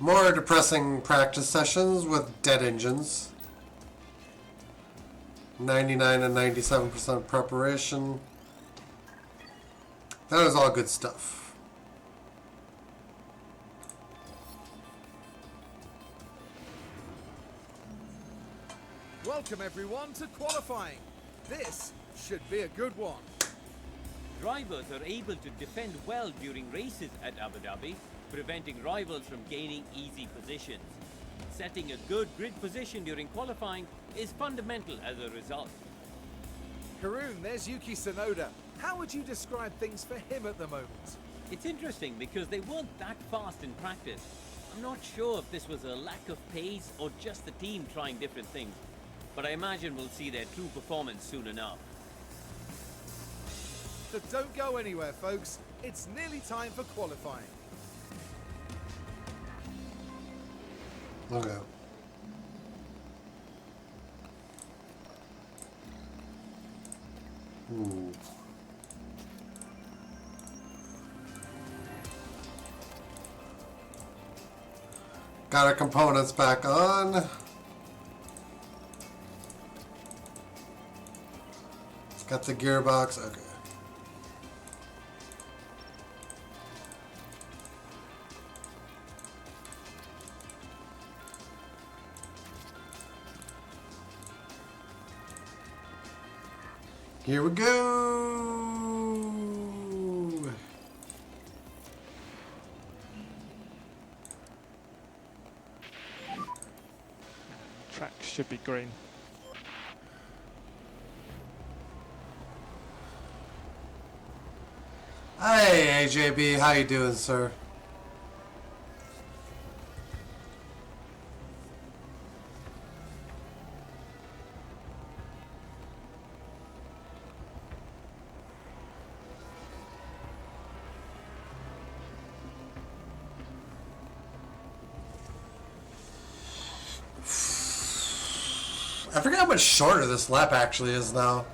More depressing practice sessions with dead engines. 99 and 97% preparation. That was all good stuff. Welcome everyone to qualifying. This should be a good one. Drivers are able to defend well during races at Abu Dhabi, preventing rivals from gaining easy positions. Setting a good grid position during qualifying is fundamental as a result. Haroon, there's Yuki Tsunoda. How would you describe things for him at the moment? It's interesting because they weren't that fast in practice. I'm not sure if this was a lack of pace or just the team trying different things, but I imagine we'll see their true performance soon enough. So don't go anywhere, folks. It's nearly time for qualifying. Okay. Ooh. Got our components back on. Got the gearbox. Okay. Here we go. Track should be green. Hey AJB, how you doing, sir? I forget how much shorter this lap actually is now.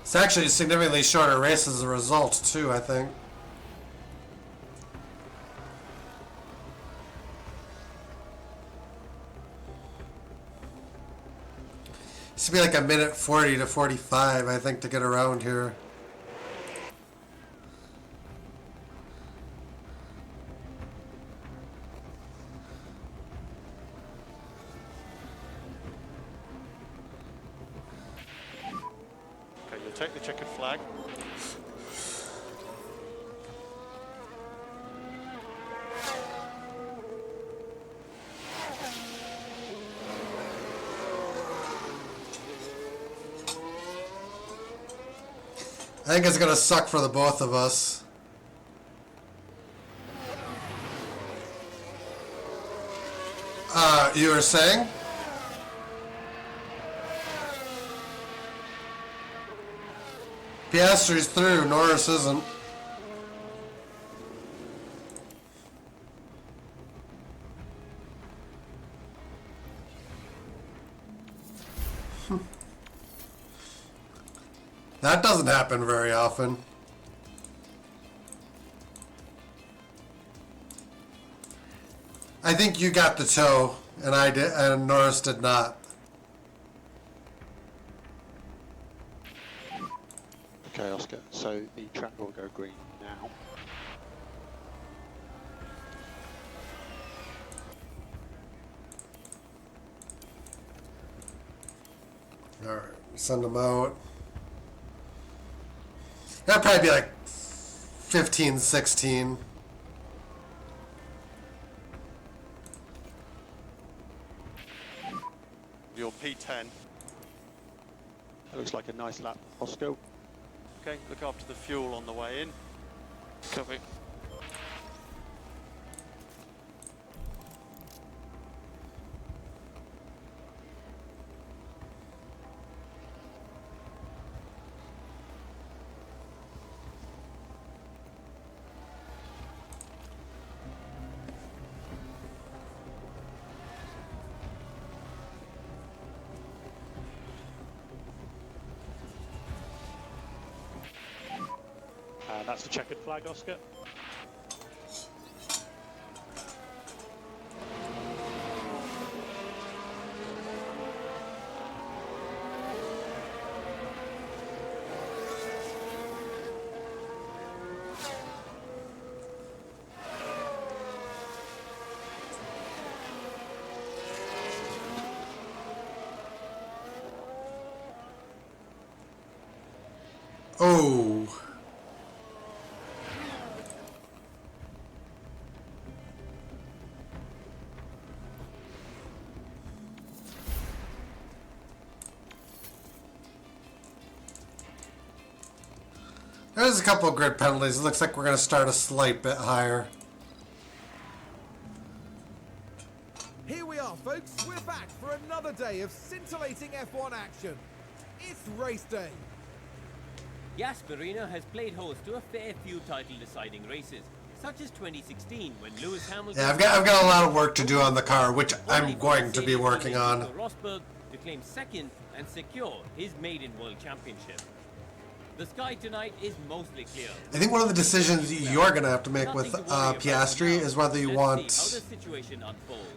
It's actually a significantly shorter race as a result, too, I think. Used to be like a minute 40 to 45, I think, to get around here. Okay, you'll take the checkered flag. I think it's gonna suck for the both of us. You were saying? Piastri's through, Norris isn't. That doesn't happen very often. I think you got the toe, and I did, and Norris did not. Okay, Oscar, so the track will go green now. All right, send them out. That'd probably be like 15, 16. Your P10. That looks like a nice lap, Oscar. Okay, look after the fuel on the way in. Copy. That's the checkered flag, Oscar. Oh. There's a couple of grid penalties. It looks like we're going to start a slight bit higher. Here we are, folks. We're back for another day of scintillating F1 action. It's race day. Yas Marina has played host to a fair few title-deciding races, such as 2016 when Lewis Hamilton... Yeah, I've got a lot of work to do on the car, which I'm going to be working on. Rosberg to claim second and secure his maiden world championship. The sky tonight is mostly clear. I think one of the decisions you're going to have to make with Piastri is whether you want,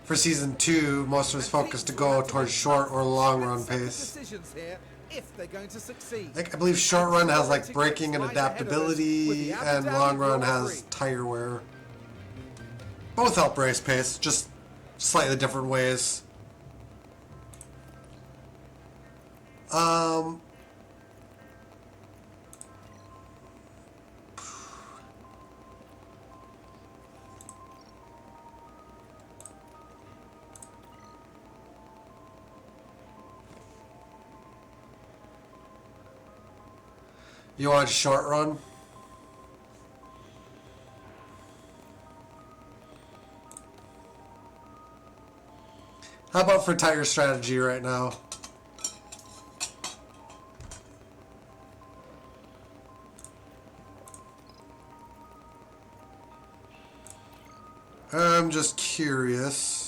for Season 2, most of his focus to go towards short or long run pace. Decisions here if they're going to succeed. I believe short run has like braking and adaptability, and long run has tire wear. Both help race pace, just slightly different ways. You want short run? How about for tire strategy right now? I'm just curious.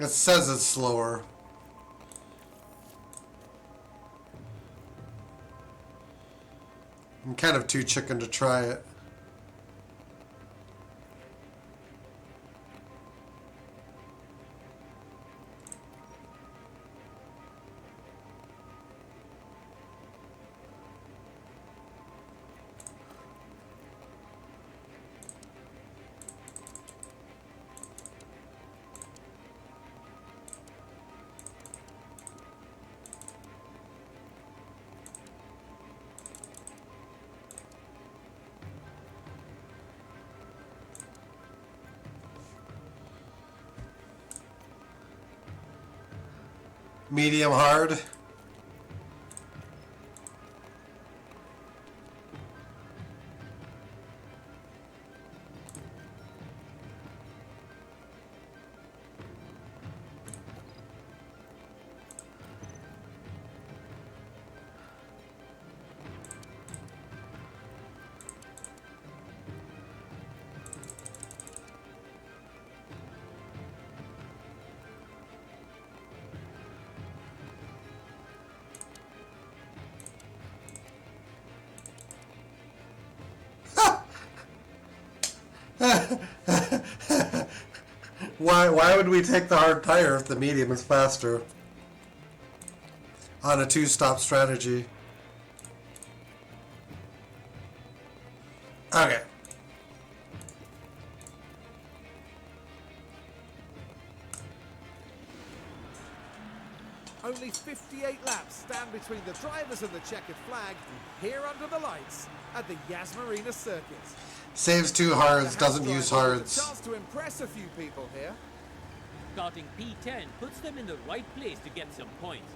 It says it's slower. I'm kind of too chicken to try it. Medium hard. Why would we take the hard tire if the medium is faster? On a two-stop strategy. Okay. Only 58 laps stand between the drivers and the checkered flag here under the lights at the Yas Marina circuit. Saves two hards, doesn't use hards. Chance to impress a few people here. Starting P10 puts them in the right place to get some points,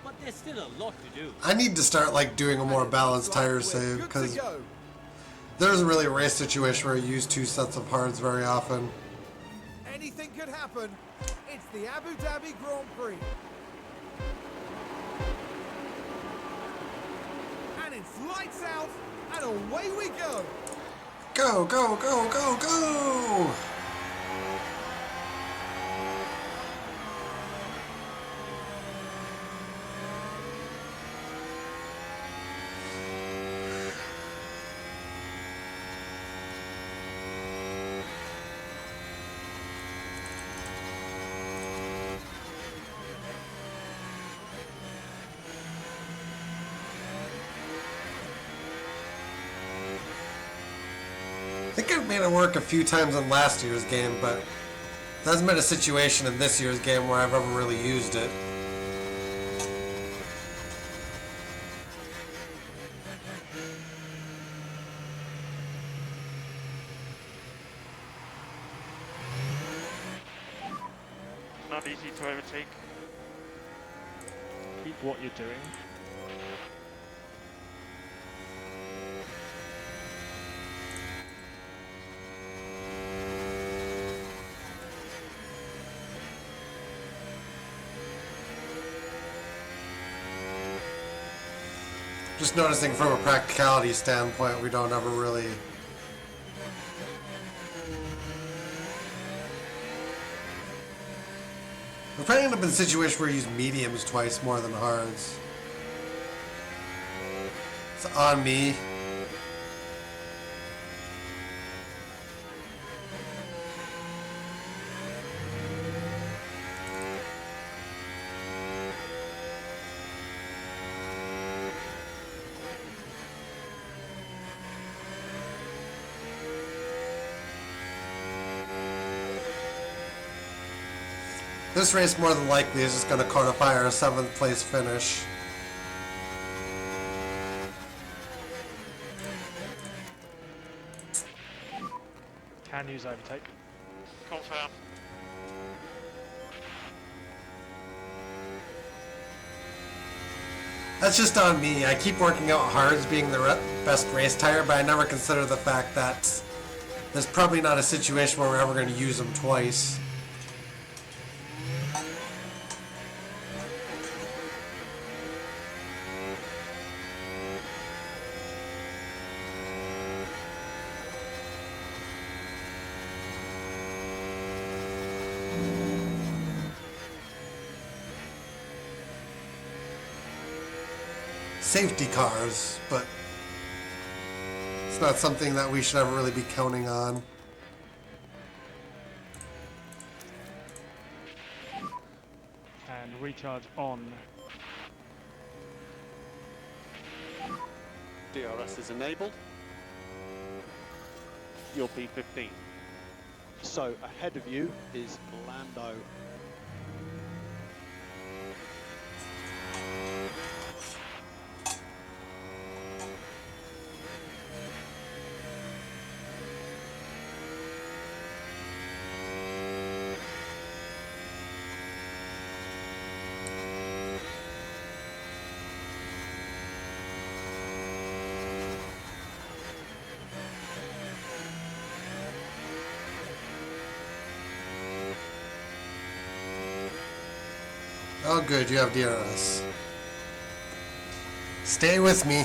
but there's still a lot to do. I need to start like doing a more balanced tire save, because there isn't really a race situation where I use two sets of hards very often. Anything could happen. It's the Abu Dhabi Grand Prix. And it's lights out and away we go. Go, go, go, go, go! I think I've made it work a few times in last year's game, but there hasn't been a situation in this year's game where I've ever really used it. Not easy to overtake. Keep what you're doing. Just noticing from a practicality standpoint, we don't ever really... We're probably end up in a situation where we use mediums twice more than hards. It's on me. This race more than likely is just going to codify our 7th place finish. Can use overtake. Confirm. That's just on me. I keep working out hards being the best race tire, but I never consider the fact that there's probably not a situation where we're ever going to use them twice. Safety cars, but it's not something that we should ever really be counting on. And recharge on. DRS is enabled. You'll be 15. So ahead of you is Lando. Oh good, you have DRS. Stay with me.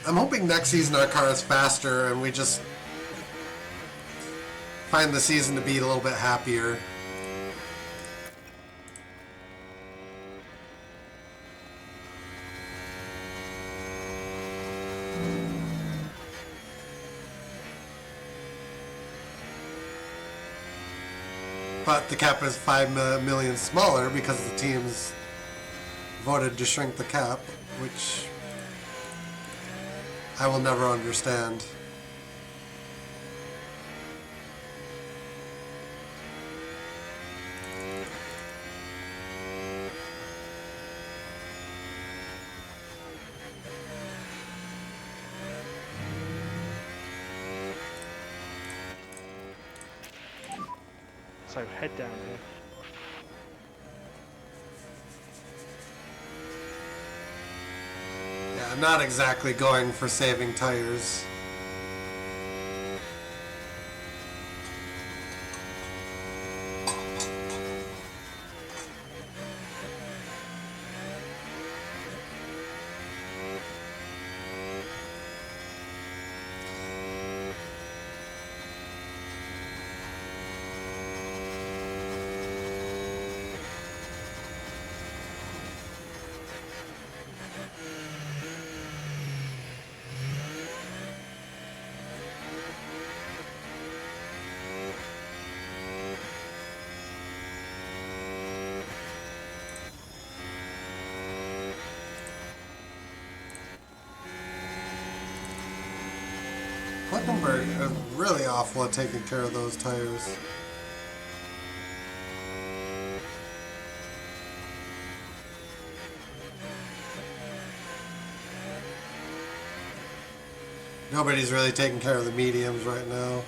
I'm hoping next season our car is faster and we just find the season to be a little bit happier. But the cap is 5 million smaller because the teams voted to shrink the cap, which I will never understand. So head down here. Yeah, I'm not exactly going for saving tires. Hülkenberg is really awful at taking care of those tires. Nobody's really taking care of the mediums right now.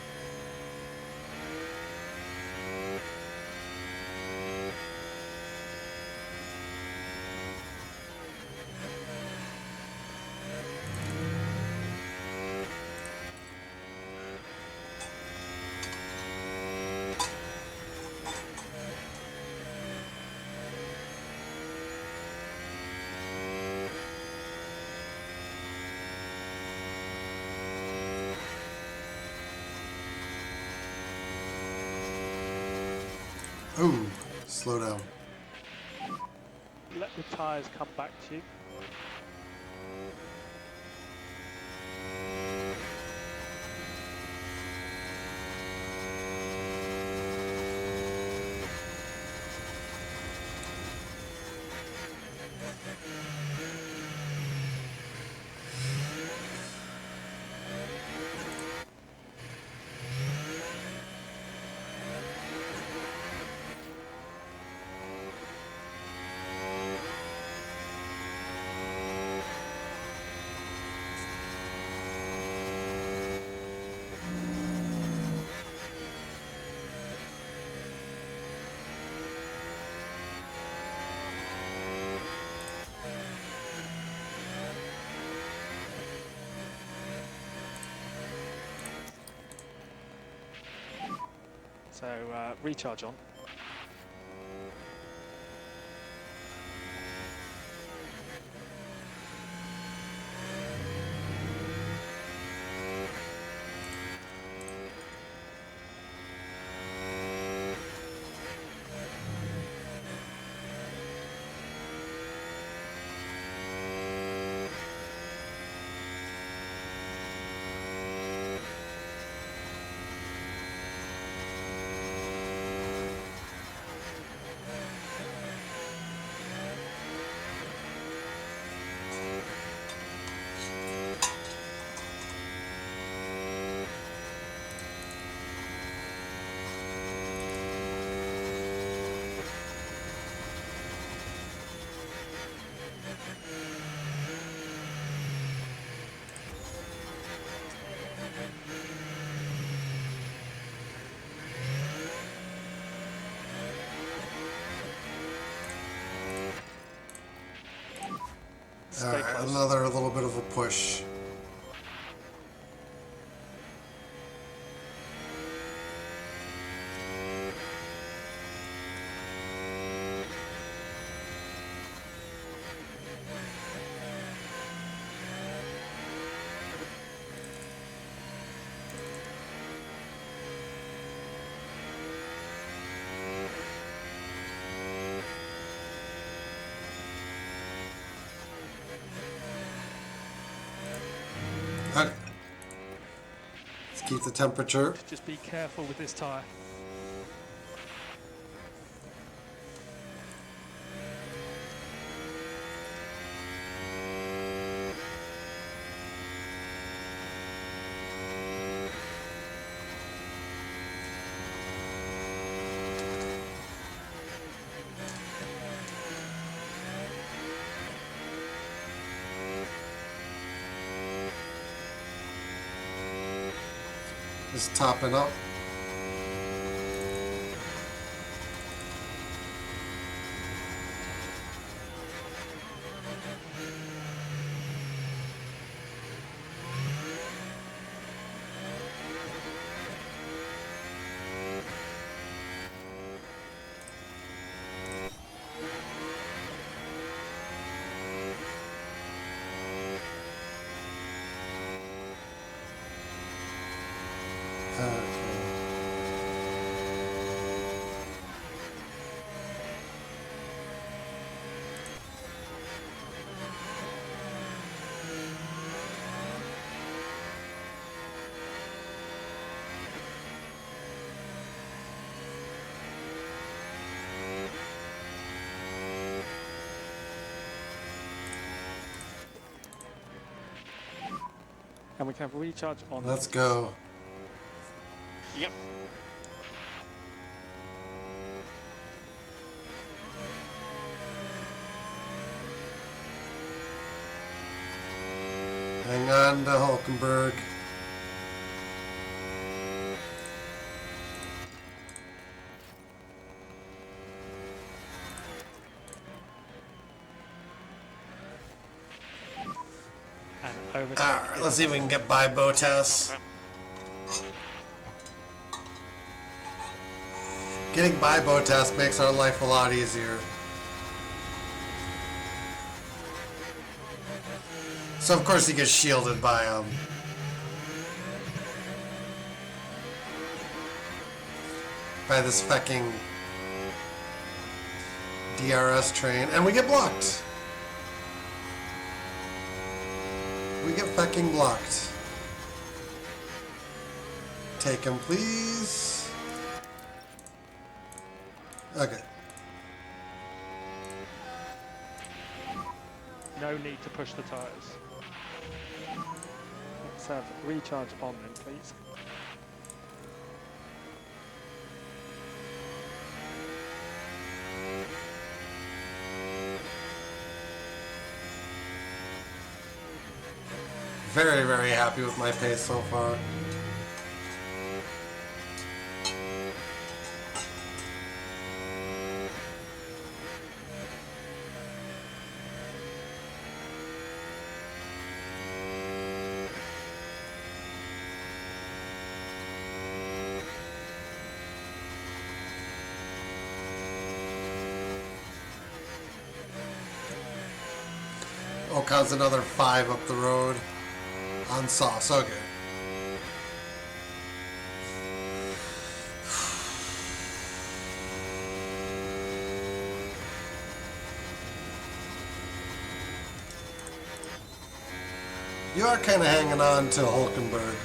Ooh, slow down. Let the tyres come back to you. So recharge on. Alright, another little bit of a push. Okay. Let's keep the temperature. Just be careful with this tyre. Just topping up. Okay. And we can have recharge on. Let's go. Yep. Hang on to Hulkenberg. And over. Alright, let's see if we can get by Bottas. Getting by Bottas makes our life a lot easier. So of course he gets shielded by this fucking DRS train, and we get blocked. We get fucking blocked. Take him, please. Okay. No need to push the tyres. Let's have recharge on then, please. Very, very happy with my pace so far. Ocon's another 5 up the road on softs. Okay. You are kind of hanging on to Hulkenberg.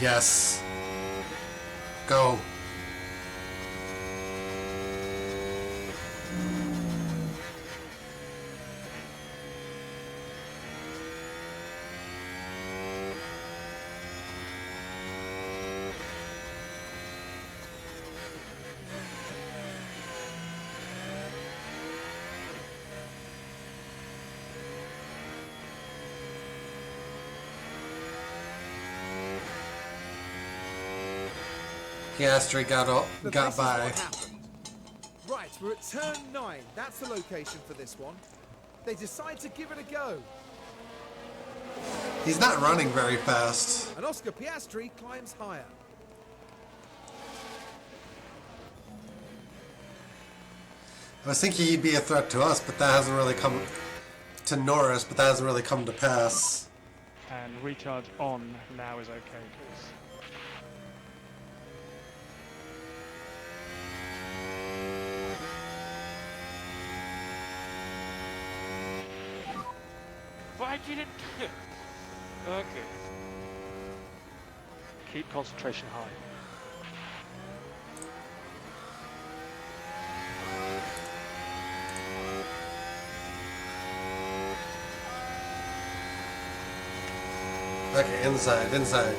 Yes. Go. Piastri But got this is by. what happened. Right, we're at turn 9. That's the location for this one. They decide to give it a go. He's not running very fast. And Oscar Piastri climbs higher. I was thinking he'd be a threat to us, but that hasn't really come to Norris, but that hasn't really come to pass. And recharge on now is okay, please. Why didn't... Okay. Keep concentration high. Okay, inside.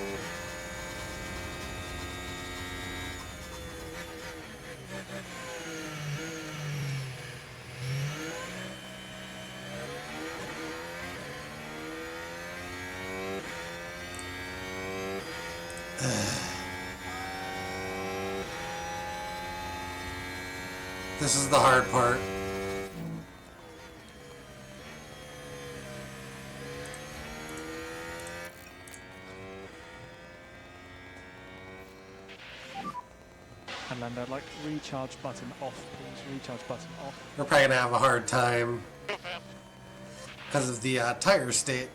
This is the hard part. And then I'd like recharge button off, please. Recharge button off. We're probably gonna have a hard time because of the tire state.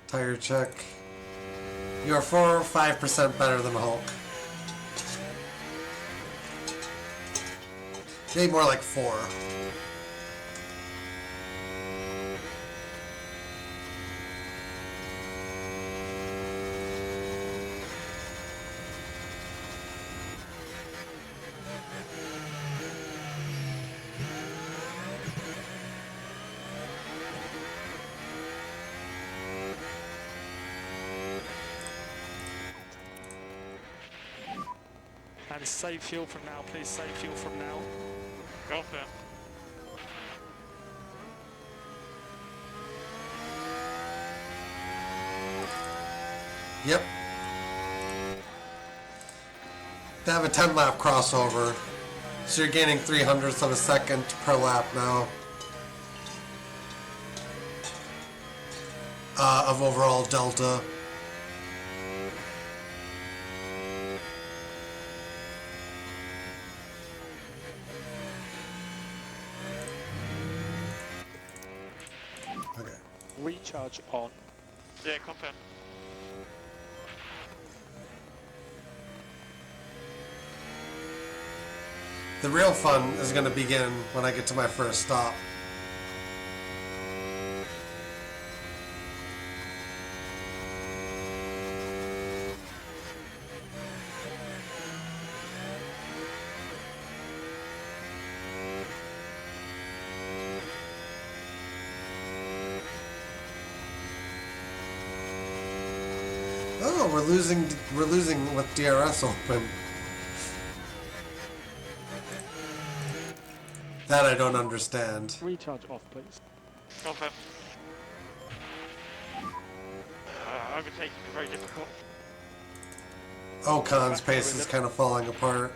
Tire check. You are 4 or 5% better than Hulk. Maybe more like 4. And save fuel from now, please. Save fuel from now. Confirm. Yep. They have a 10-lap crossover, so you're gaining 0.03 of a second per lap now of overall delta. Okay. Recharge on. Yeah, confirm. The real fun is going to begin when I get to my first stop. Oh, we're losing with DRS open. That I don't understand. Recharge off, please. Confirm. Overtaking is very difficult. Ocon's pace is kind of falling apart.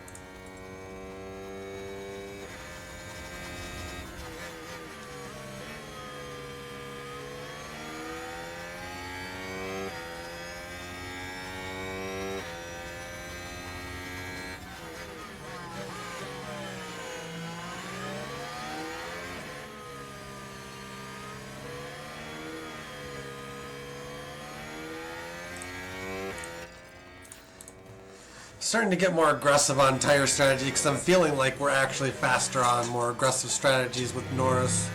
Starting to get more aggressive on tire strategy because I'm feeling like we're actually faster on more aggressive strategies with Norris.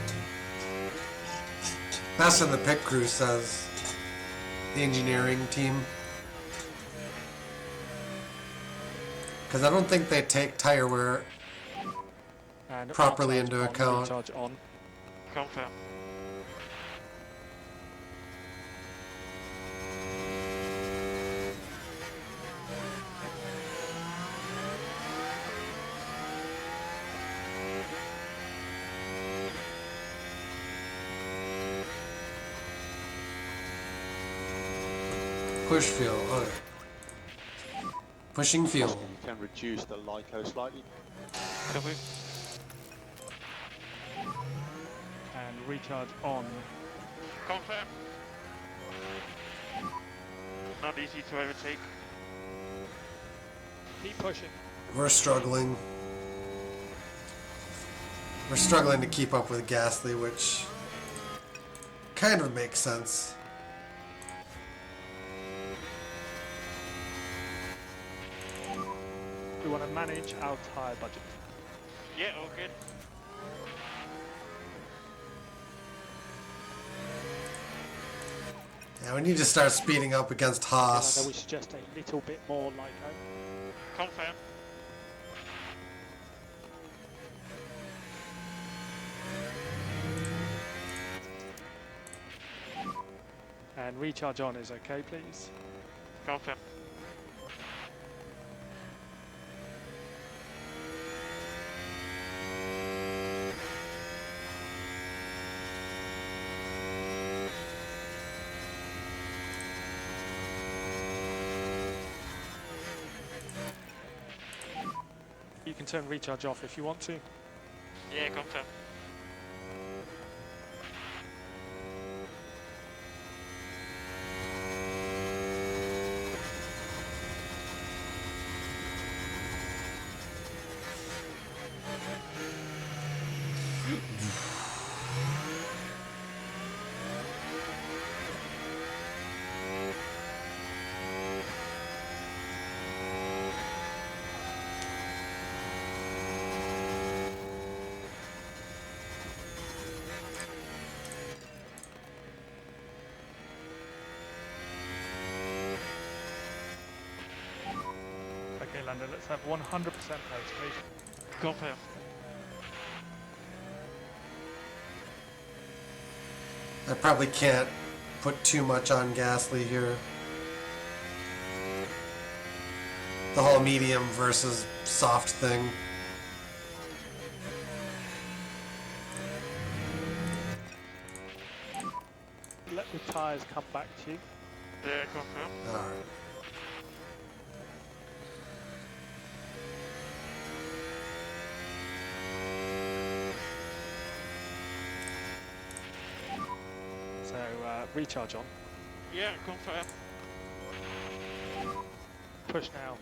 Faster than the pit crew says. The engineering team. Because I don't think they take tire wear And properly recharge into on, account. Recharge on. Confirm. Push fuel. Okay. Pushing fuel. You can reduce the LICO slightly. Copy. And recharge on. Confirm. Not easy to overtake. Keep pushing. We're struggling. We're struggling to keep up with Gasly, which kind of makes sense. We want to manage our tyre budget. Yeah, all good. Yeah, we need to start speeding up against Haas. We suggest a little bit more LICO. Confirm. And recharge on is okay, please. Confirm. You can turn recharge off if you want to. Yeah, confirm. Okay, Lando, let's have 100% pace, please. Copy. I probably can't put too much on Gasly here. The whole medium versus soft thing. Let the tyres come back to you. Yeah, copy. Alright. So recharge on. Yeah, confirm. Push now.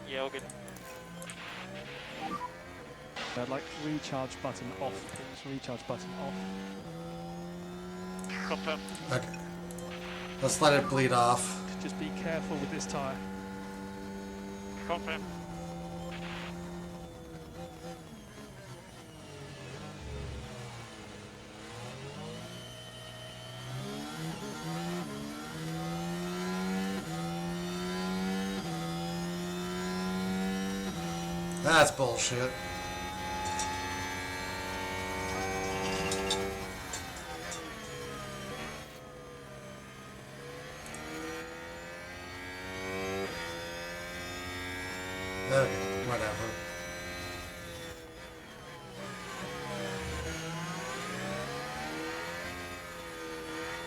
Yeah, all good. Like recharge button off, please. Recharge button off. Confirm. Okay. Let's let it bleed off. Just be careful with this tyre. Confirm. That's bullshit. Okay, whatever.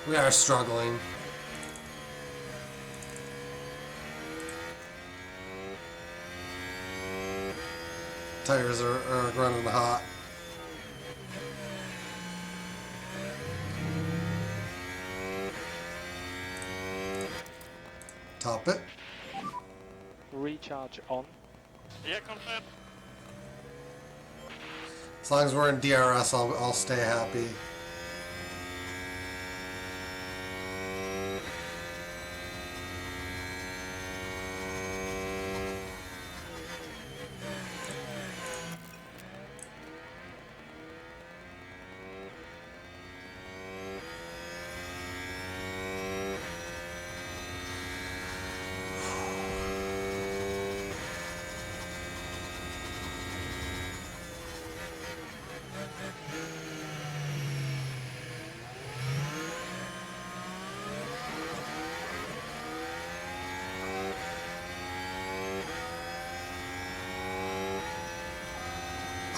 We are struggling. Tires are running hot. Top it. Recharge on. Yeah, confirm. As long as we're in DRS, I'll stay happy.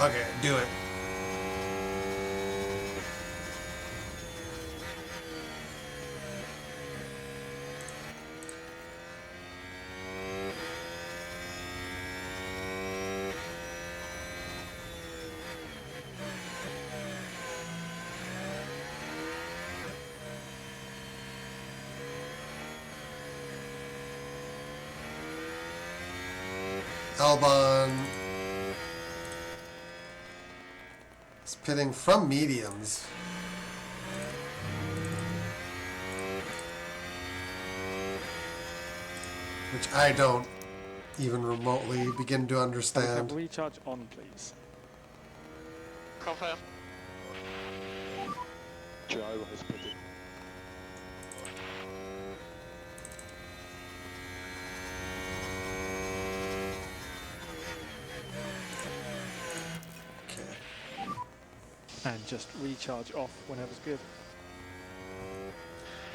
Okay, do it. Albon is pitting from mediums. Which I don't even remotely begin to understand. Recharge on, please. Confirm. Joe has pitted. Okay. And just recharge off whenever's good.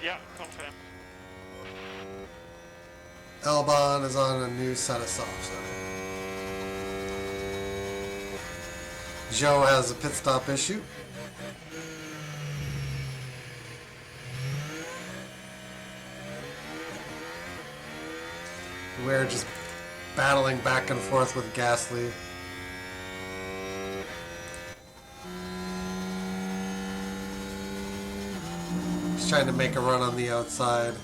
Yeah, confirm. Albon is on a new set of softs. Joe has a pit stop issue. We're just battling back and forth with Gasly. He's trying to make a run on the outside.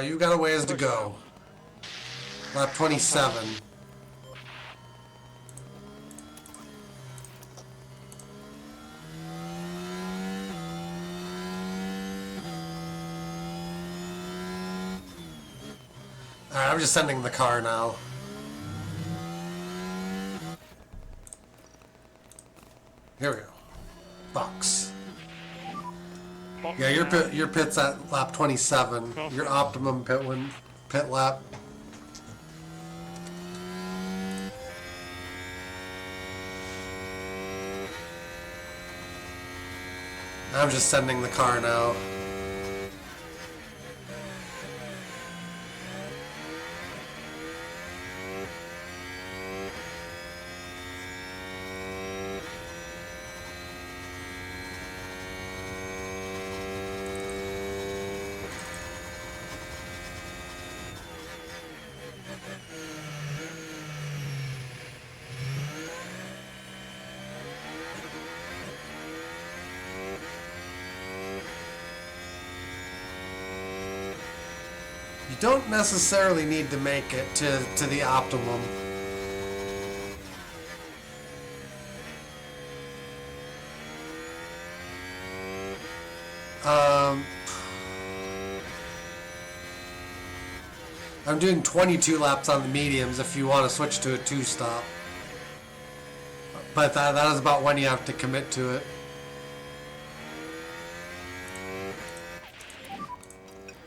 You got a ways to go. Lap 27. Alright, I'm just sending the car now. Here we go. Bucks. Box Yeah, now. your pit's at lap 27. Your optimum pit lap. I'm just sending the car now. You don't necessarily need to make it to the optimum. I'm doing 22 laps on the mediums if you want to switch to a 2-stop. But that is about when you have to commit to it.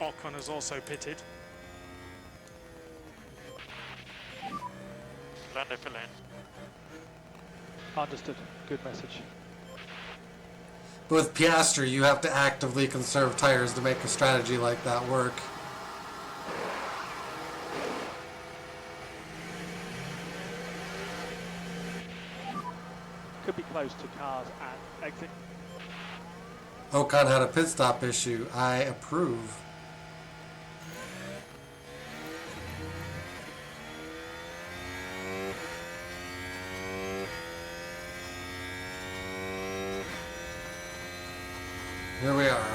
Ocon has also pitted. Lando for lane. Understood. Good message. But with Piastri, you have to actively conserve tires to make a strategy like that work. Could be close to cars and exit. Ocon had a pit stop issue. I approve. Here we are.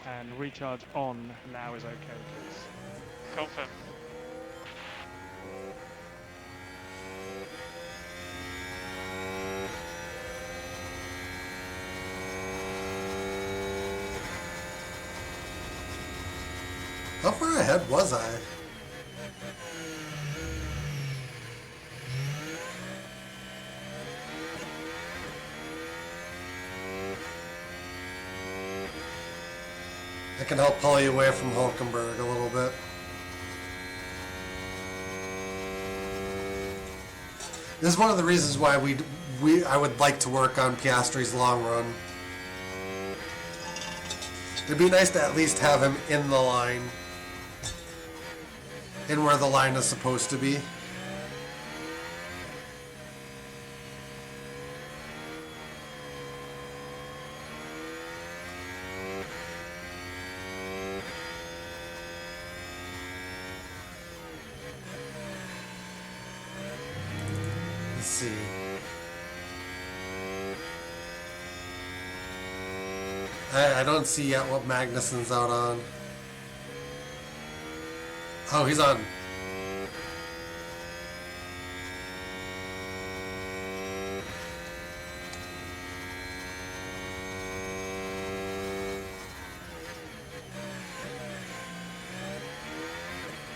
And recharge on now is okay, please. Confirm. How far ahead was I? I can help pull you away from Hulkenberg a little bit. This is one of the reasons why I would like to work on Piastri's long run. It'd be nice to at least have him in the line. In where the line is supposed to be. Let's see. I don't see yet what Magnussen's out on. Oh, he's on.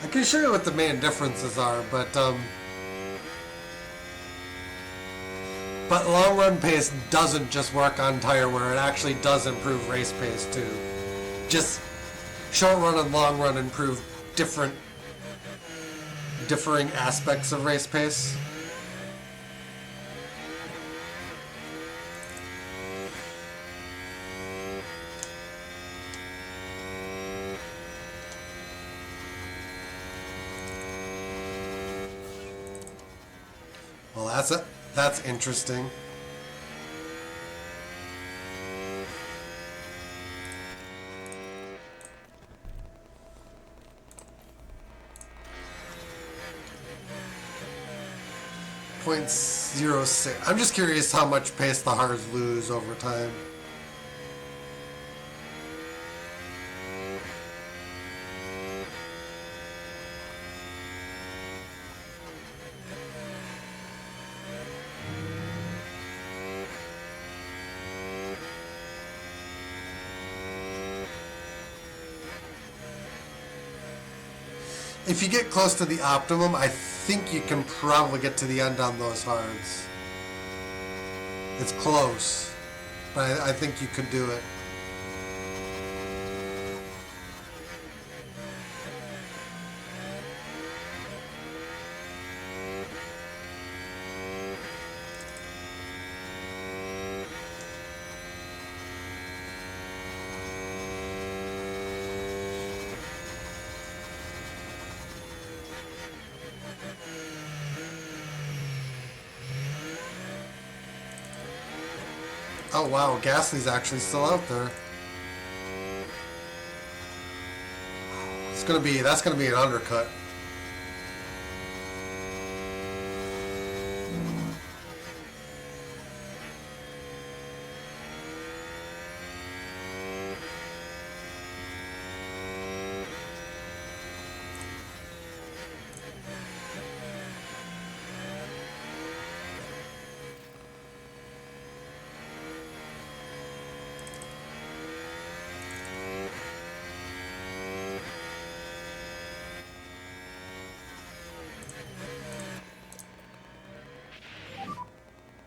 I can show you what the main differences are, but long run pace doesn't just work on tire wear, it actually does improve race pace too. Just short run and long run improve differing aspects of race pace. Well, that's interesting. .06. I'm just curious how much pace the Haars lose over time. If you get close to the optimum, I think you can probably get to the end on those hards. It's close, but I think you could do it. Oh wow, Gasly's actually still out there. That's gonna be an undercut.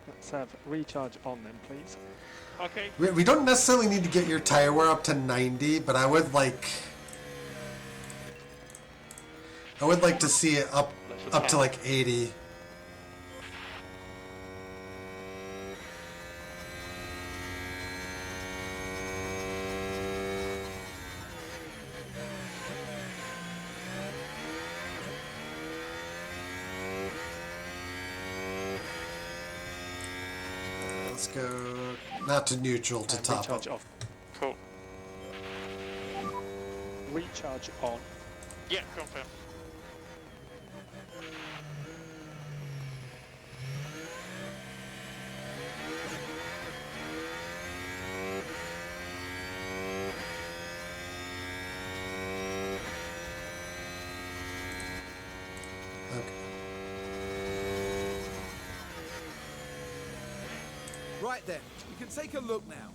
Let's have recharge on then, please. Okay. We don't necessarily need to get your tire wear up to 90, but I would like to see it up to like 80. Let's go not to neutral, to And top recharge up. off. Cool. Recharge on. Yeah, confirm. Okay. Right then, you can take a look now.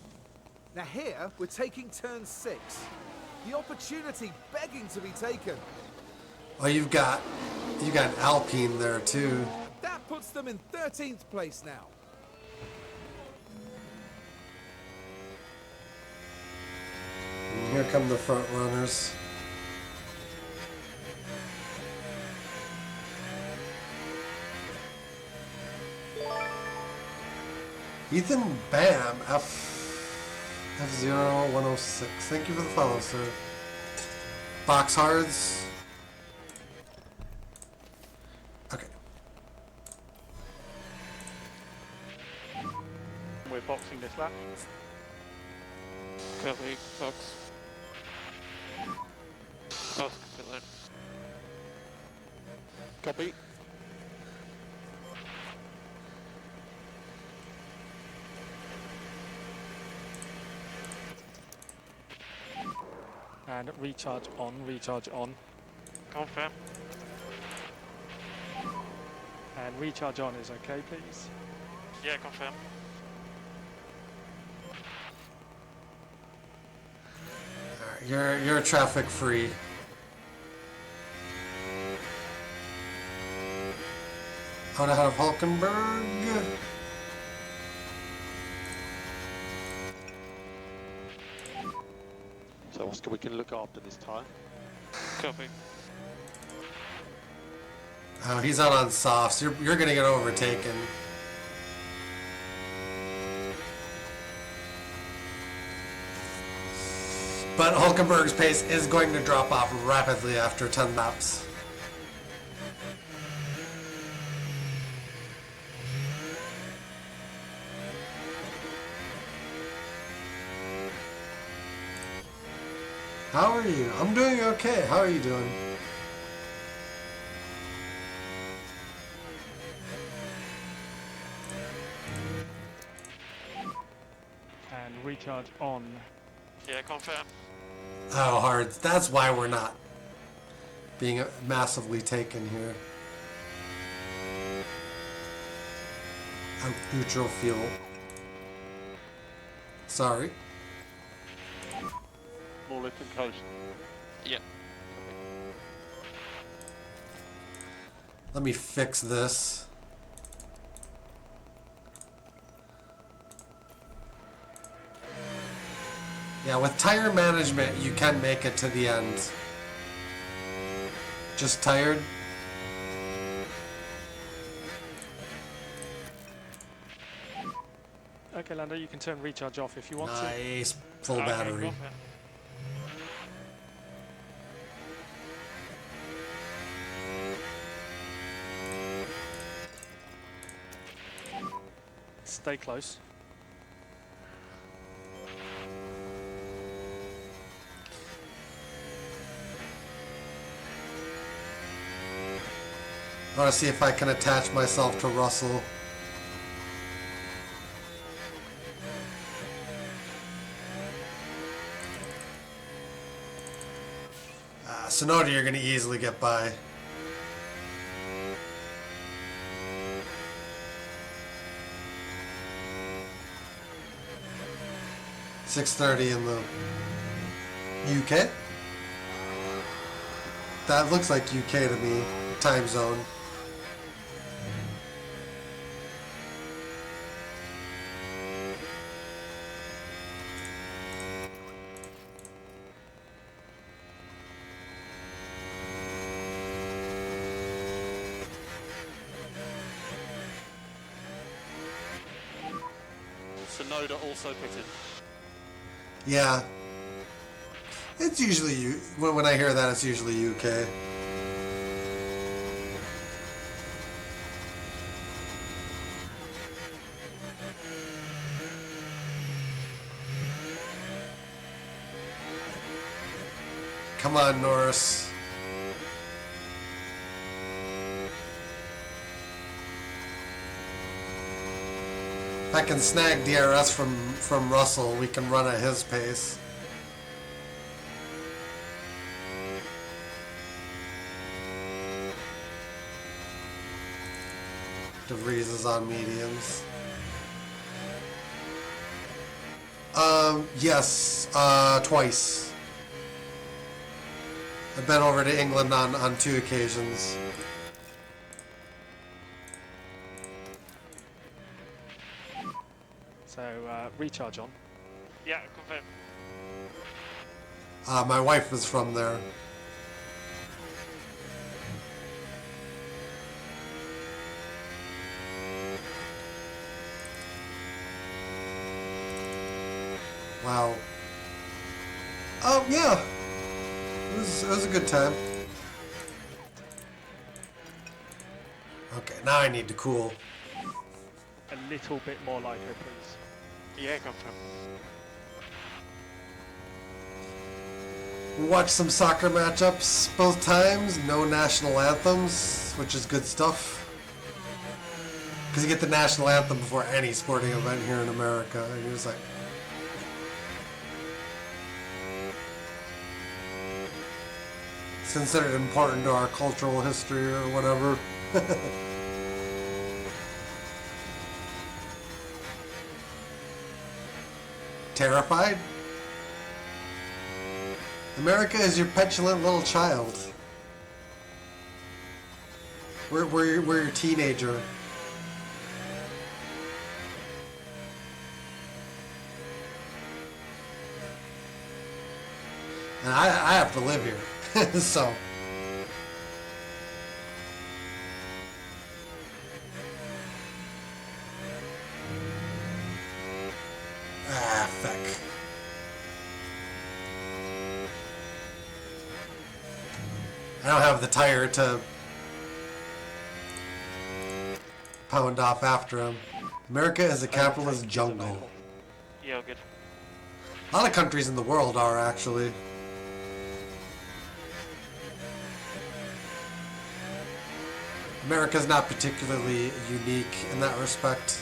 Now here, we're taking turn 6. The opportunity begging to be taken. Oh, you got an Alpine there too. That puts them in 13th place now. And here come the front runners. Ethan Bam, F0106. Thank you for the follow, sir. Box hards. Okay. We're boxing this lap. Copy, box. Oh, copy. And recharge on, recharge on. Confirm. And recharge on is okay, please. Yeah, confirm. Alright, you're traffic free. Out ahead of Hulkenberg. So Oscar, we can look after this time. Copy. Oh, he's out on softs. You're gonna get overtaken. But Hulkenberg's pace is going to drop off rapidly after 10 laps. How are you? I'm doing okay. How are you doing? And recharge on. Yeah, confirm. Oh, hard. That's why we're not being massively taken here. Out neutral fuel. Sorry. More lift and coast. Yeah. Let me fix this. Yeah, with tire management, you can make it to the end. Just tired? Okay, Lando, you can turn recharge off if you want Nice. Full Okay, battery. go for it. to. Stay close. I want to see if I can attach myself to Russell. Sonoda, you're going to easily get by. .630 in the UK. That looks like UK to me. Time zone. Sonoda also pitted. Yeah. It's usually when I hear that, it's usually UK. Come on, Norris. If I can snag DRS from Russell, we can run at his pace. DeVries is on mediums. Yes, twice. I've been over to England on 2 occasions. So recharge on. Yeah, confirm. My wife was from there. Wow. Oh yeah. It was a good time. Okay, now I need to cool. A little bit more like her, please. Yeah, confirm. We watched some soccer matchups both times. No national anthems, which is good stuff. Because you get the national anthem before any sporting event here in America. And you're just like... It's considered important to our cultural history or whatever. Terrified? America is your petulant little child. We're your teenager. And I have to live here. So. Ah, fuck. I don't have the tire to pound off after him. America is a capitalist jungle. Yeah, good. A lot of countries in the world are, actually. America's not particularly unique in that respect.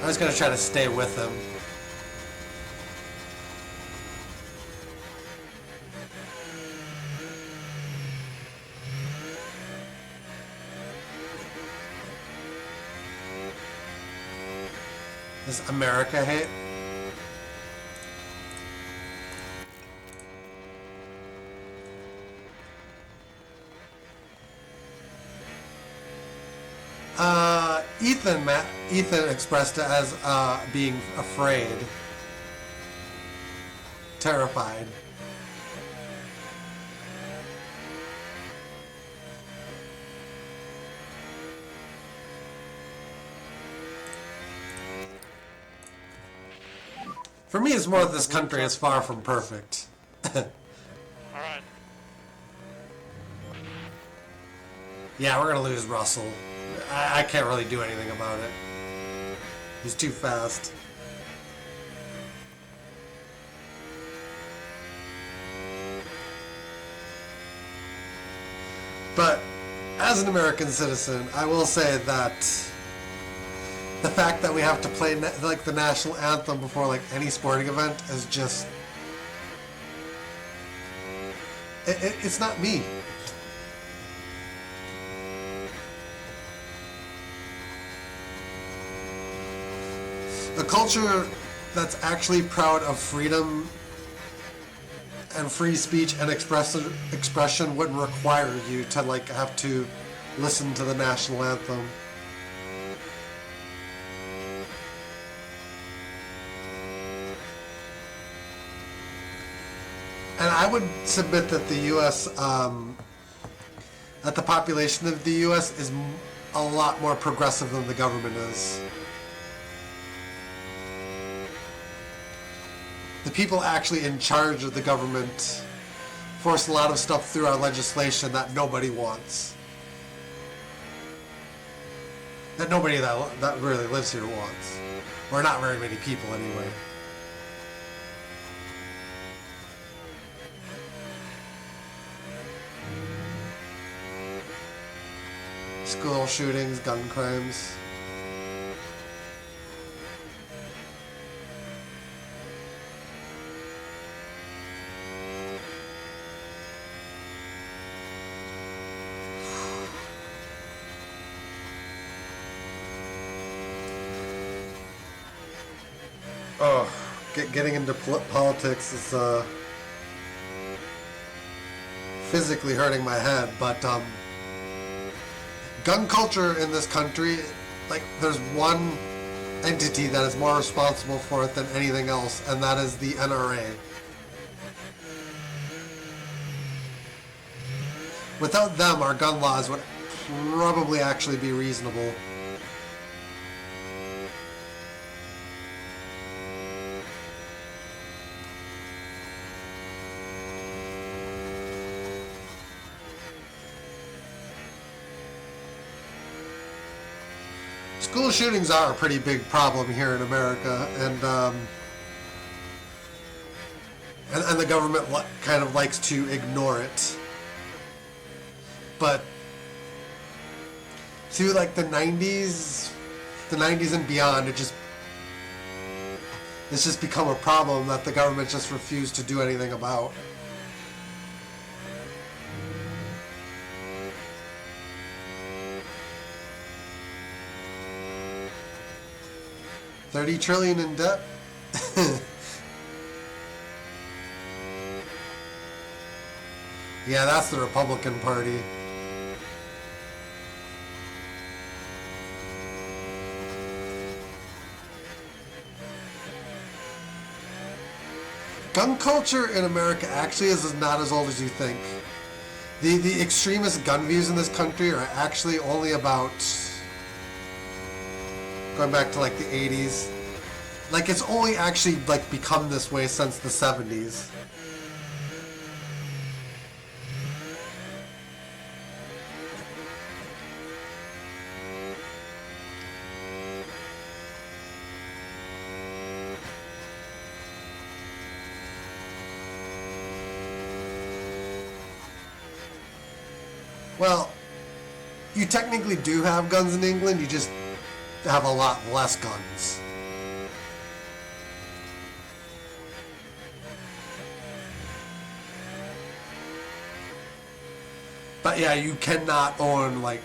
I was gonna try to stay with them. This America hate. Ethan expressed it as being afraid, terrified. For me, it's more that this country is far from perfect. Alright. Yeah, we're gonna lose Russell. I can't really do anything about it. He's too fast. But as an American citizen, I will say that the fact that we have to play like the national anthem before like any sporting event is just it's not me. A culture that's actually proud of freedom and free speech and expression wouldn't require you to like have to listen to the national anthem. And I would submit that the U.S., that the population of the U.S. is a lot more progressive than the government is. The people actually in charge of the government force a lot of stuff through our legislation that nobody wants. That nobody that really lives here wants. Or not very many people anyway. School shootings, gun crimes. Oh, getting into politics is physically hurting my head, but gun culture in this country, like, there's one entity that is more responsible for it than anything else, and that is the NRA. Without them, our gun laws would probably actually be reasonable. School shootings are a pretty big problem here in America, and the government kind of likes to ignore it. But through like the 90s and beyond, it's just become a problem that the government just refused to do anything about. $30 trillion in debt. Yeah, that's the Republican Party. Gun culture in America actually is not as old as you think. The extremist gun views in this country are actually only about, going back to like the 80s. Like, it's only actually like become this way since the 70s. Well, you technically do have guns in England, you just have a lot less guns. But yeah, you cannot own like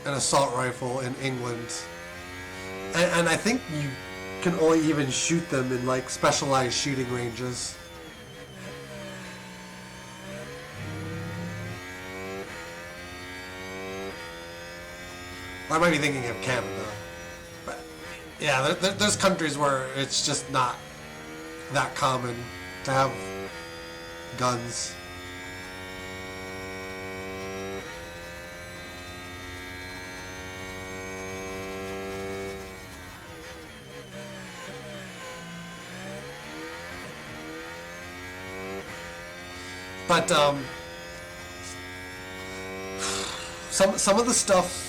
an assault rifle in England. And I think you can only even shoot them in like specialized shooting ranges. I might be thinking of Canada. Yeah, there's countries where it's just not that common to have guns. But some of the stuff,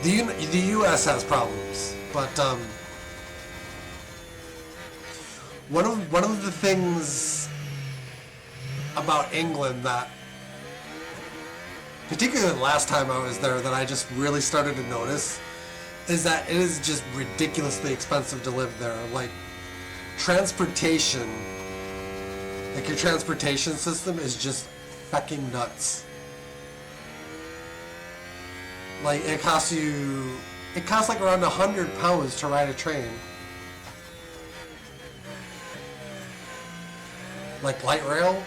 the U.S. has problems, but one of the things about England that, particularly the last time I was there, that I just really started to notice is that it is just ridiculously expensive to live there. Like transportation. Like your transportation system is just fucking nuts. Like it costs like around £100 to ride a train. Like light rail,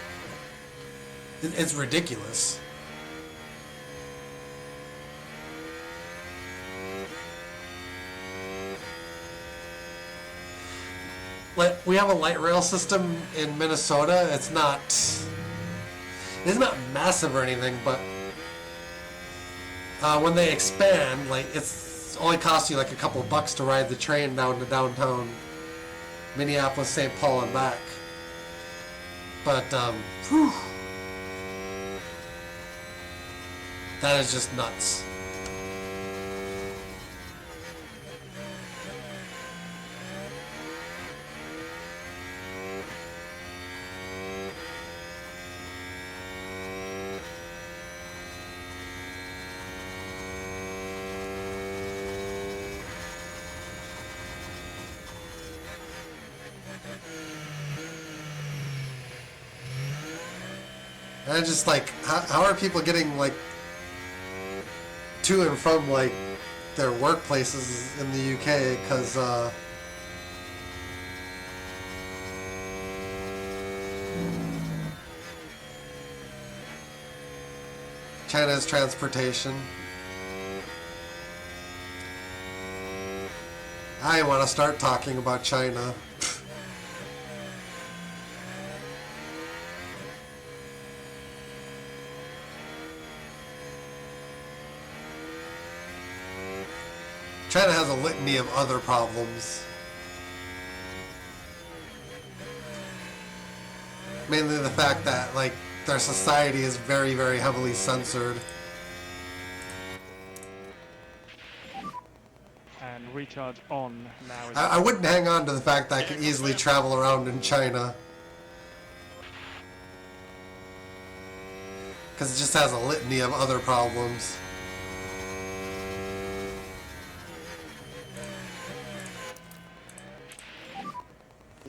it's ridiculous. Like we have a light rail system in Minnesota. It's not massive or anything, but when they expand, like it's only costs you like a couple bucks to ride the train down to downtown Minneapolis, St. Paul, and back. But whew, that is just nuts. And just like, how are people getting like to and from like their workplaces in the UK? Because China's transportation. I want to start talking about China. China has a litany of other problems. Mainly the fact that, like, their society is very, very heavily censored. And recharge on now. I wouldn't hang on to the fact that I could easily travel around in China. Because it just has a litany of other problems.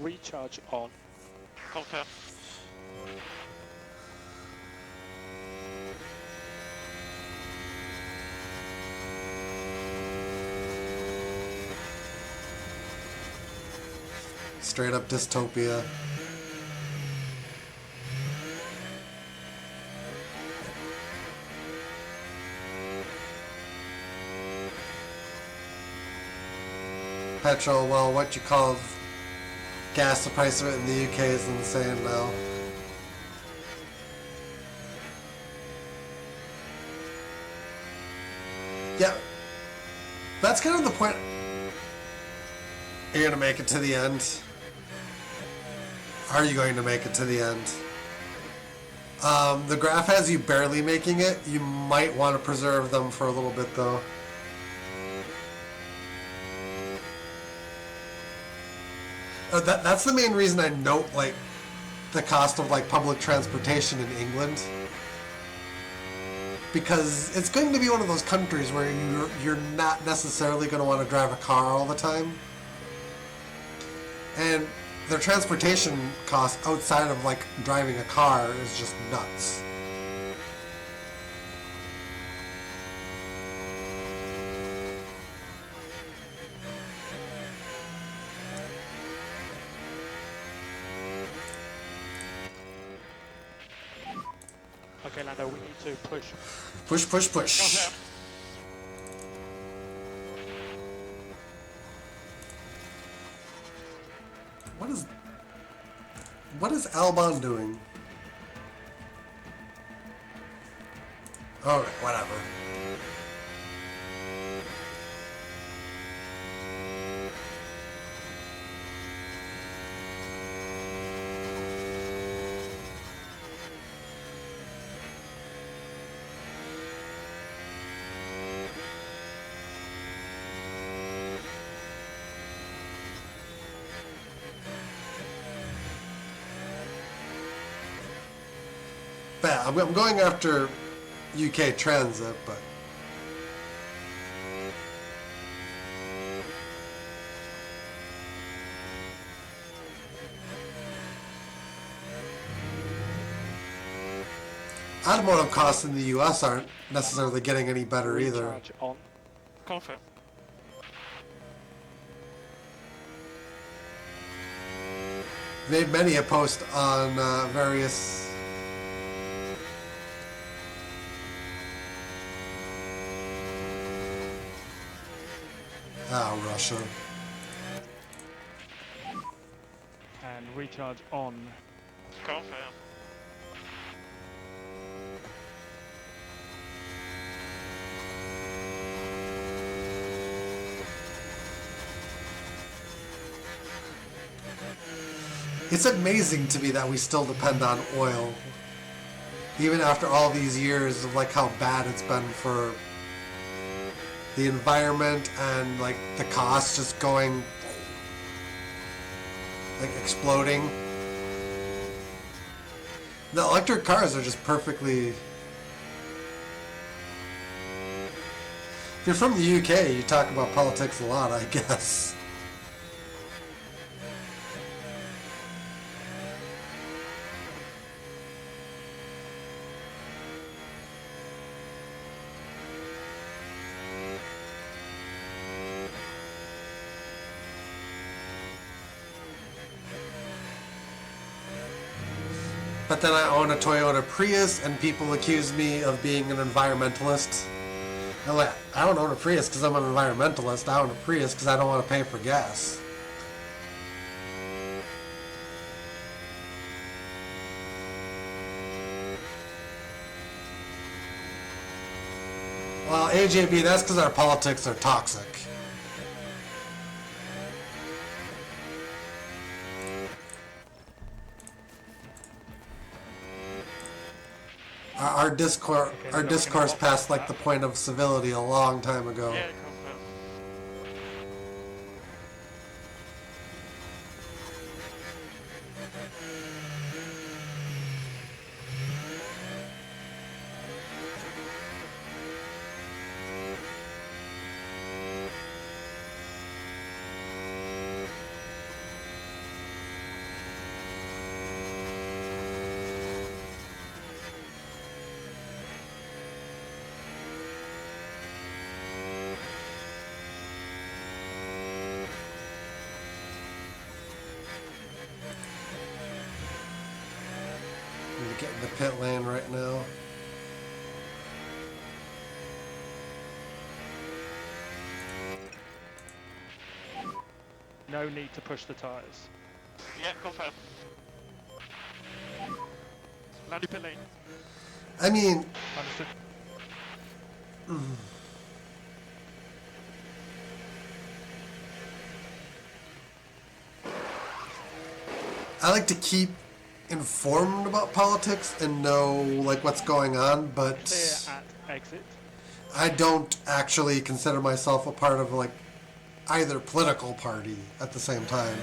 Recharge on. Confirm. Straight up dystopia. Petrol, well, what you call gas, the price of it in the UK is insane now. Yeah, that's kind of the point. You're gonna make it to the end. Are you going to make it to the end? The graph has you barely making it. You might want to preserve them for a little bit though. That's the main reason I note like the cost of like public transportation in England, because it's going to be one of those countries where you're not necessarily going to want to drive a car all the time, and their transportation costs outside of like driving a car is just nuts. Okay, Lando, we need to push. Push, push, push. Confirm. What is Albon doing? Alright, whatever. But I'm going after UK Transit, but automotive costs in the US aren't necessarily getting any better either. Recharge on. Confirm. Made many a post on various Russia. And recharge on. Confirm. It's amazing to me that we still depend on oil. Even after all these years of like how bad it's been for the environment and like the costs just going like exploding. The electric cars are just perfectly. If you're from the UK, you talk about politics a lot, I guess. But then I own a Toyota Prius, and people accuse me of being an environmentalist. I'm like, I don't own a Prius because I'm an environmentalist. I own a Prius because I don't want to pay for gas. Well, AJB, that's because our politics are toxic. Our discourse passed like the point of civility a long time ago. Yeah, confirm. Need to get in the pit lane right now. No need to push the tyres. Yeah, confirm. Land pit lane. I mean, Understood. I like to keep informed about politics and know like what's going on, but Clear at exit. I don't actually consider myself a part of like either political party at the same time.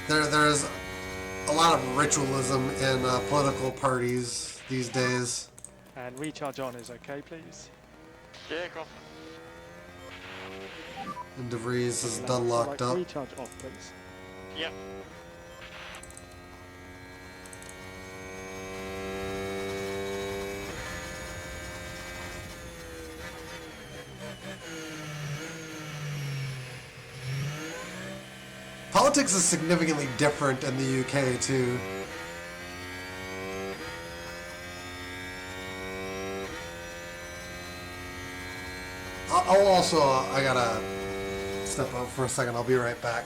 There's a lot of ritualism in political parties these days. And recharge on is okay, please. Yeah, confirm. And DeVries is So done locked up. Recharge off, please. Yeah. Politics is significantly different in the UK too. I'll also, I gotta step out for a second. I'll be right back.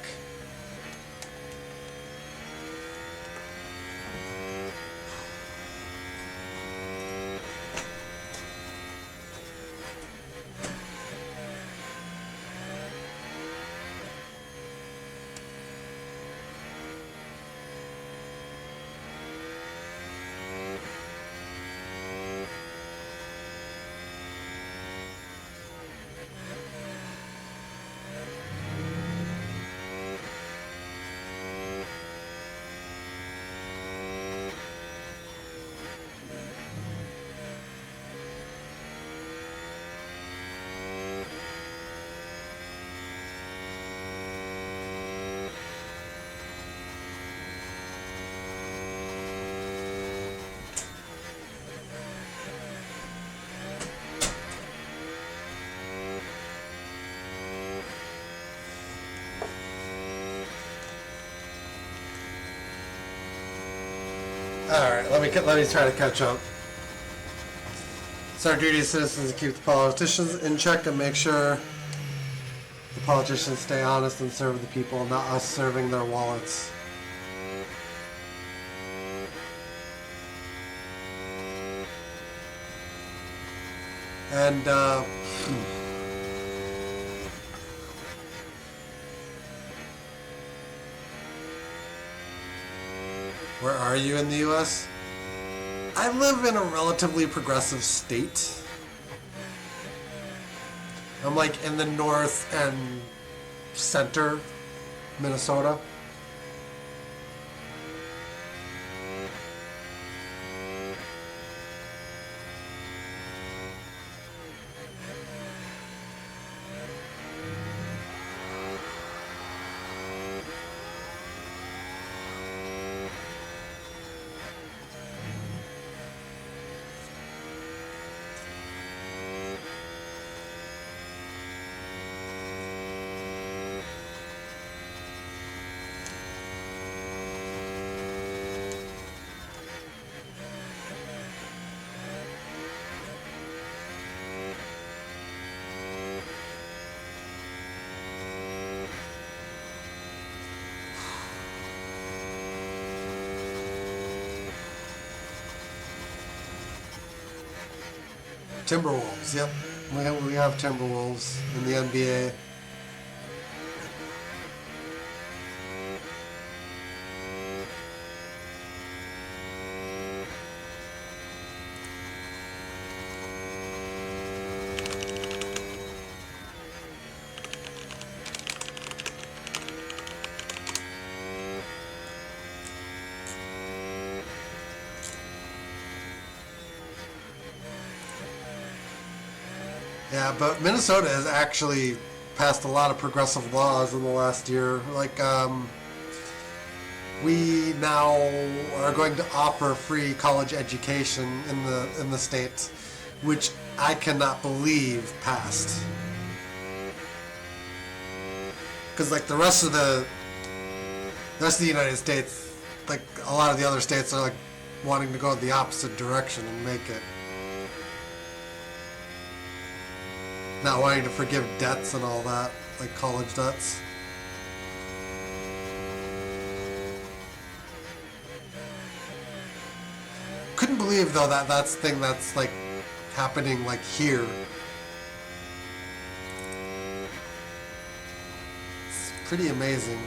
Alright, let me try to catch up. It's our duty as citizens to keep the politicians in check and make sure the politicians stay honest and serve the people, not us serving their wallets. And, where are you in the US? I live in a relatively progressive state. I'm like in the north and center Minnesota. Timberwolves, yep. We have Timberwolves in the NBA. Yeah, but Minnesota has actually passed a lot of progressive laws in the last year. Like, we now are going to offer free college education in the state, which I cannot believe passed. Because like the rest of the United States, like a lot of the other states are like wanting to go the opposite direction and make it. Not wanting to forgive debts and all that, like college debts. Couldn't believe though that that's the thing that's like happening like here. It's pretty amazing.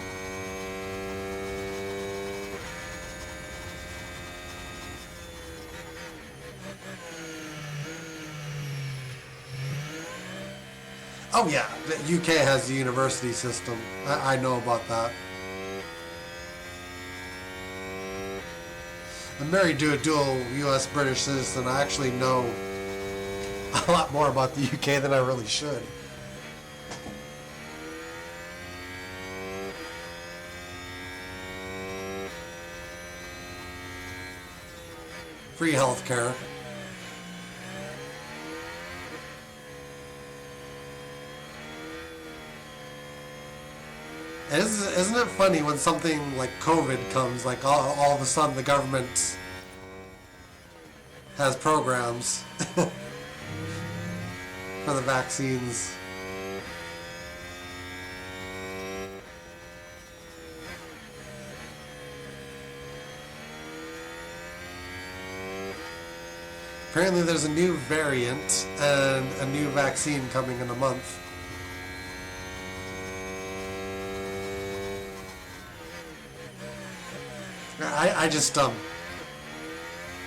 Oh yeah, the UK has the university system. I know about that. I'm married to a dual US-British citizen. I actually know a lot more about the UK than I really should. Free healthcare. Isn't it funny when something like COVID comes, like all of a sudden the government has programs. for the vaccines. Apparently there's a new variant and a new vaccine coming in a month.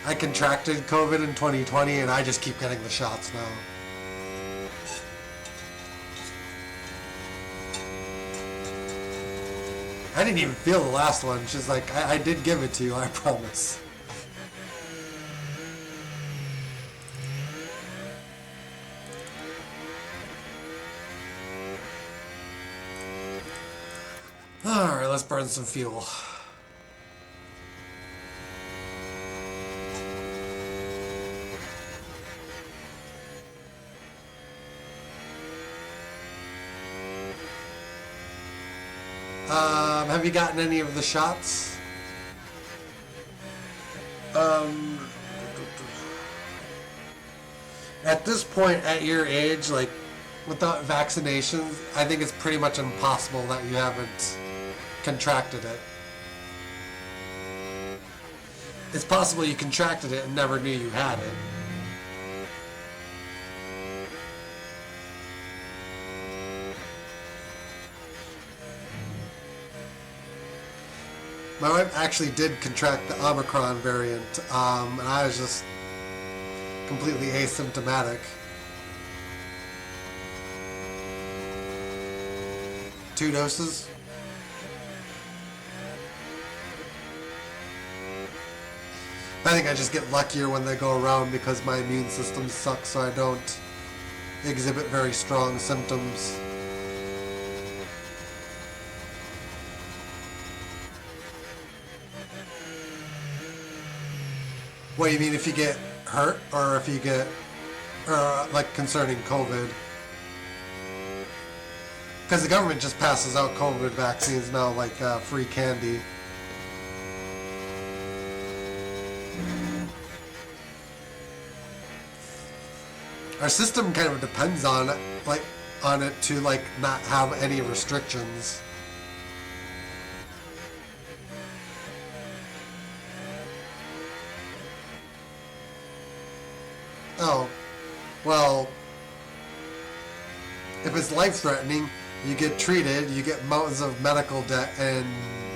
I contracted COVID in 2020 and I just keep getting the shots now. I didn't even feel the last one. She's like, I did give it to you, I promise. Alright, let's burn some fuel. Have you gotten any of the shots? At this point, at your age, like, without vaccinations, I think it's pretty much impossible that you haven't contracted it. It's possible you contracted it and never knew you had it. My wife actually did contract the Omicron variant, and I was just completely asymptomatic. 2 doses. I think I just get luckier when they go around because my immune system sucks, so I don't exhibit very strong symptoms. What do you mean, if you get hurt, or if you get, like, concerning COVID? Because the government just passes out COVID vaccines now, like free candy. Our system kind of depends on it, to like not have any restrictions. Oh, well, if it's life-threatening, you get treated, you get mountains of medical debt, and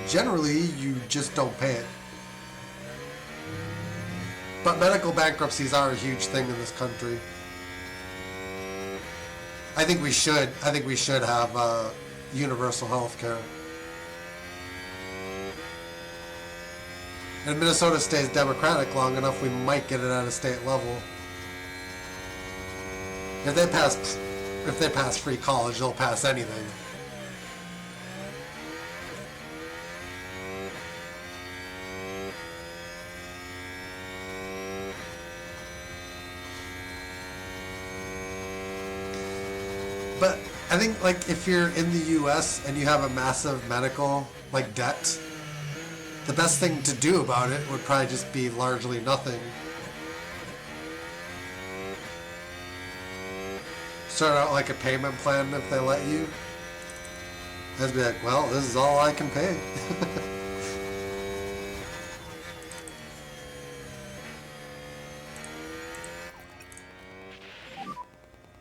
generally you just don't pay it. But medical bankruptcies are a huge thing in this country. I think we should have universal health care. And Minnesota stays Democratic long enough, we might get it at a state level. If they pass free college, they'll pass anything. But I think, like, if you're in the US and you have a massive medical, like, debt, the best thing to do about it would probably just be largely nothing. Start out like a payment plan if they let you. I'd be like, well, this is all I can pay.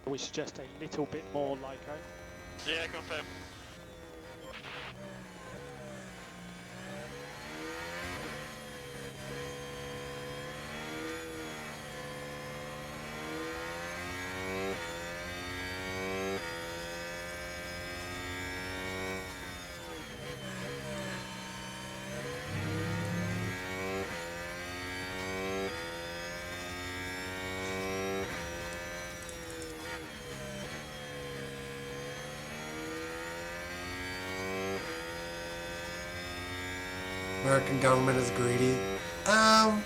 We suggest a little bit more Lyco. Yeah, confirm. American government is greedy. I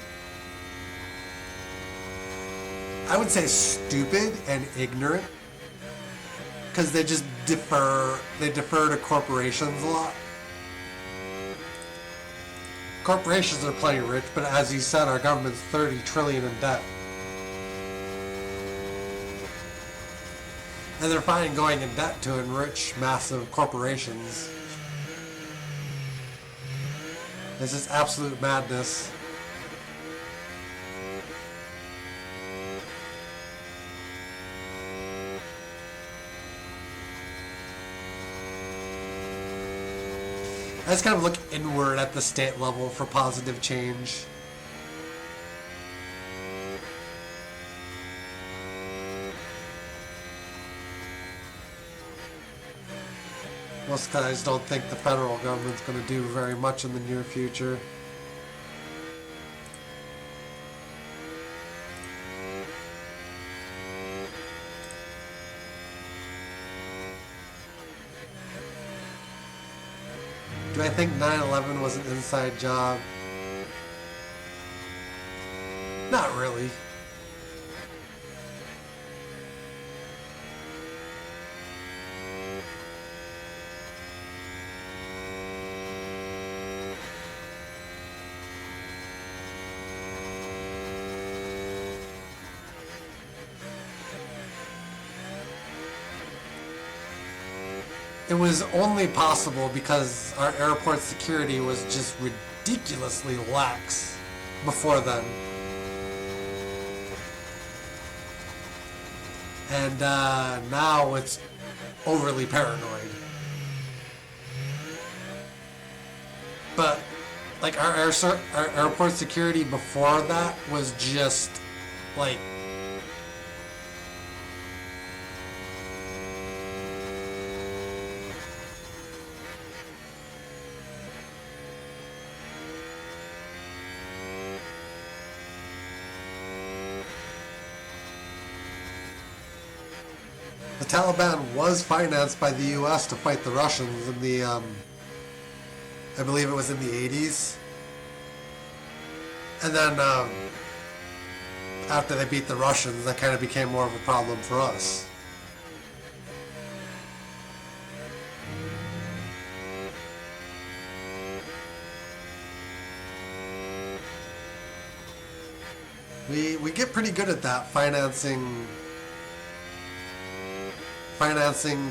would say stupid and ignorant, because they just defer to corporations a lot. Corporations are plenty rich, but as you said, our government's $30 trillion in debt. And they're fine going in debt to enrich massive corporations. This is absolute madness. I just kind of look inward at the state level for positive change. Most guys don't think the federal government's going to do very much in the near future. Do I think 9/11 was an inside job? Not really. It was only possible because our airport security was just ridiculously lax before then. And now it's overly paranoid. But like our airport security before that was just like the Taliban was financed by the U.S. to fight the Russians in the, I believe it was in the 80s. And then after they beat the Russians, that kind of became more of a problem for us. We get pretty good at that, financing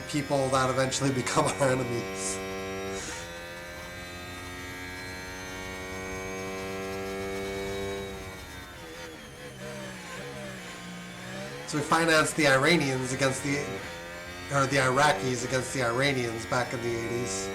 people that eventually become our enemies. So we financed the Iranians against the Iraqis against the Iranians back in the 80s.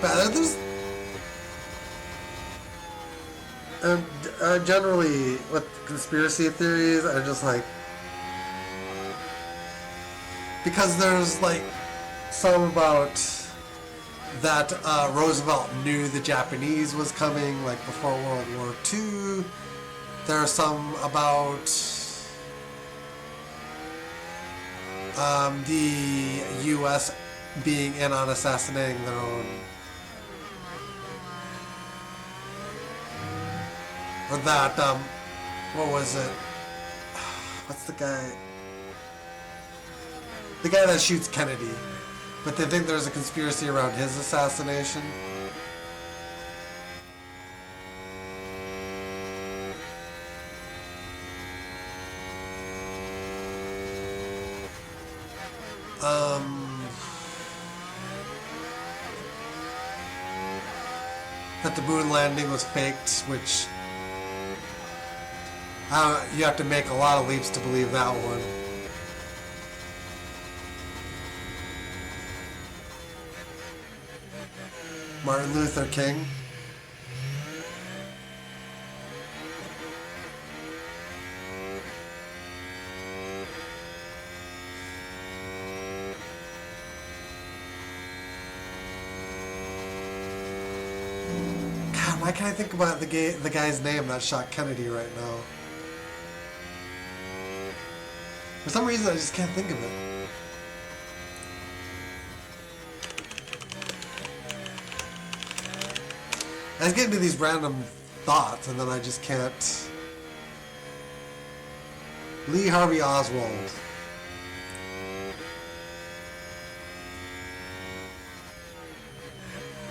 But there's generally with conspiracy theories, I just like, because there's like some about that Roosevelt knew the Japanese was coming like before World War II. There are some about the U.S. being in on assassinating their own. Or that, what was it? What's the guy? The guy that shoots Kennedy. But they think there's a conspiracy around his assassination. That the moon landing was faked, which you have to make a lot of leaps to believe that one. Martin Luther King. God, why can't I think about the guy's name that shot Kennedy right now? For some reason, I just can't think of it. I was getting to these random thoughts, and then I just can't. Lee Harvey Oswald.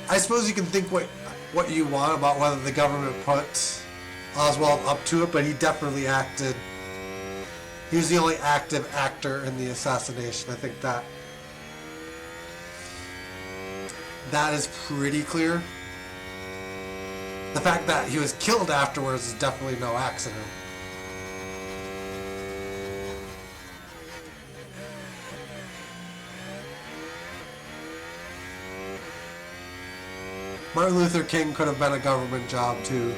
I suppose you can think what you want about whether the government put Oswald up to it, but he definitely acted. He was the only active actor in the assassination. I think that is pretty clear. The fact that he was killed afterwards is definitely no accident. Martin Luther King could have been a government job too.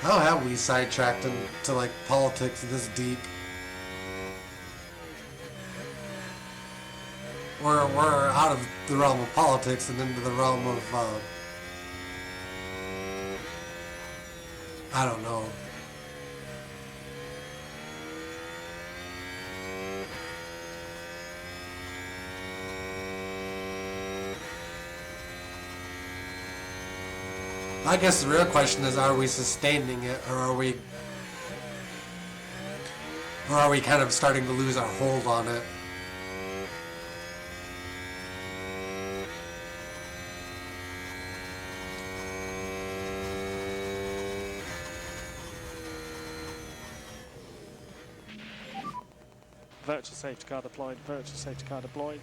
How have we sidetracked into like politics this deep? We're out of the realm of politics and into the realm of I don't know. I guess the real question is, are we sustaining it, or are we kind of starting to lose our hold on it? Virtual safety car deployed, virtual safety car deployed.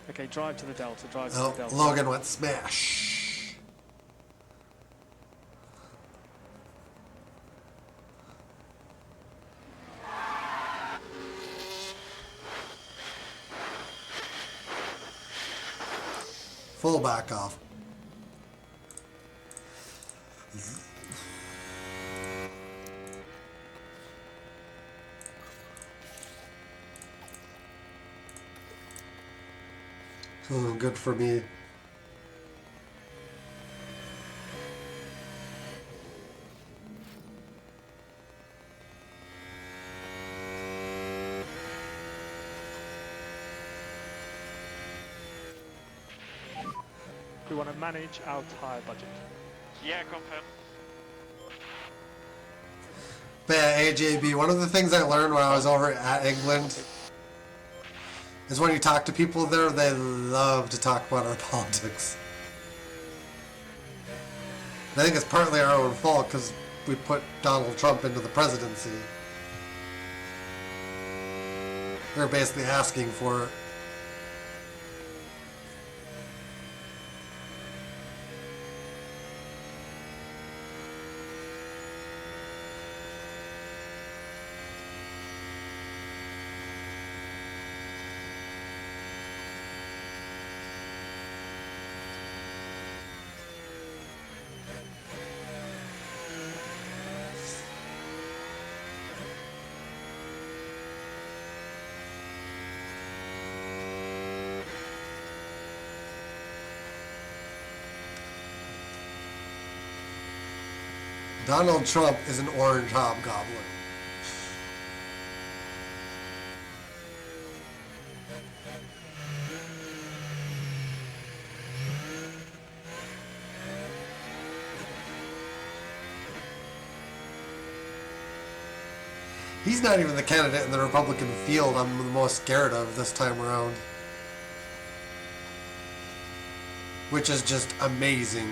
Okay, drive to the Delta, drive to the Oh, Delta. Logan went smash. Full back off. Oh, good for me. We want to manage our tyre budget. Yeah, confirm. But yeah, AJB, one of the things I learned when I was over at England is when you talk to people there, they love to talk about our politics. And I think it's partly our own fault because we put Donald Trump into the presidency. They're basically asking for it. Donald Trump is an orange hobgoblin. He's not even the candidate in the Republican field I'm the most scared of this time around. Which is just amazing.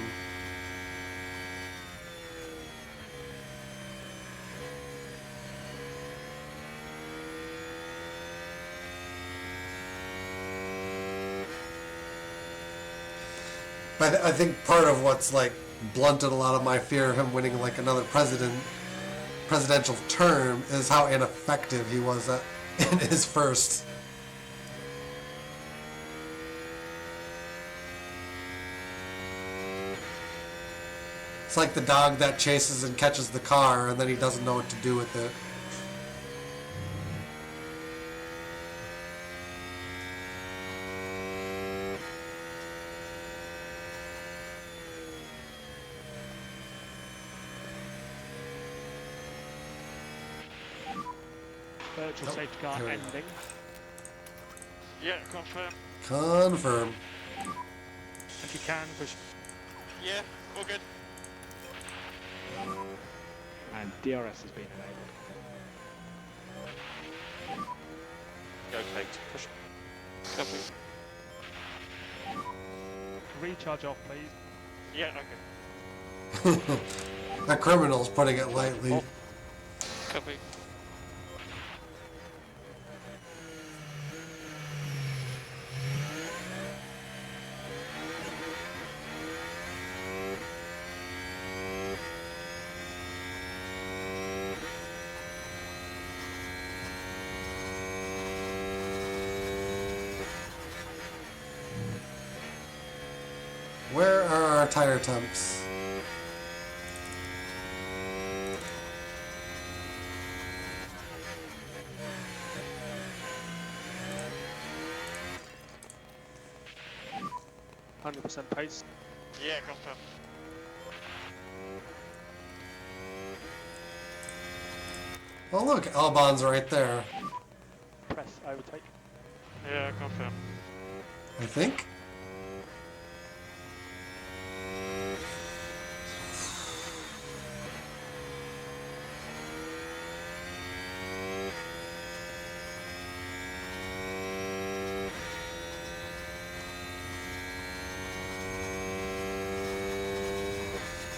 But I think part of what's like blunted a lot of my fear of him winning like another presidential term is how ineffective he was in his first. It's like the dog that chases and catches the car and then he doesn't know what to do with it. Virtual Oh, safety car here we go. ending. Yeah, confirm. Confirm. If you can, push. Yeah, all good. And DRS has been enabled. Go, Kate. Push. Copy. Recharge off, please. Yeah, okay. That criminal's putting it lightly. Copy. Where are our tire temps? %100% pace. Yeah, confirm. Oh look, Albon's right there. Press overtake. Yeah, confirm. I think.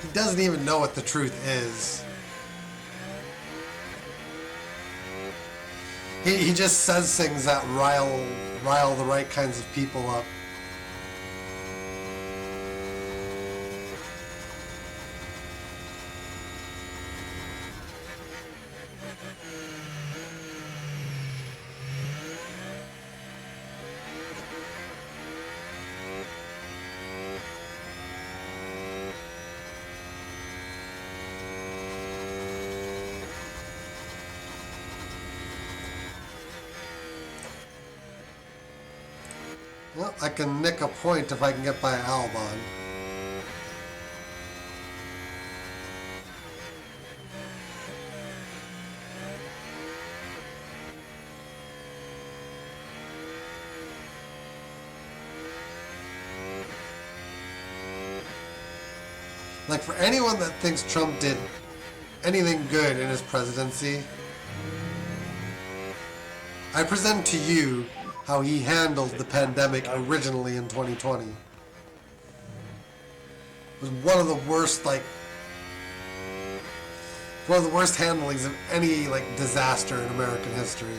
He doesn't even know what the truth is. He just says things that rile the right kinds of people up. Well, I can nick a point if I can get by Albon. Like, for anyone that thinks Trump did anything good in his presidency, I present to you how he handled the pandemic originally in 2020. It was one of the worst, one of the worst handlings of any, disaster in American history.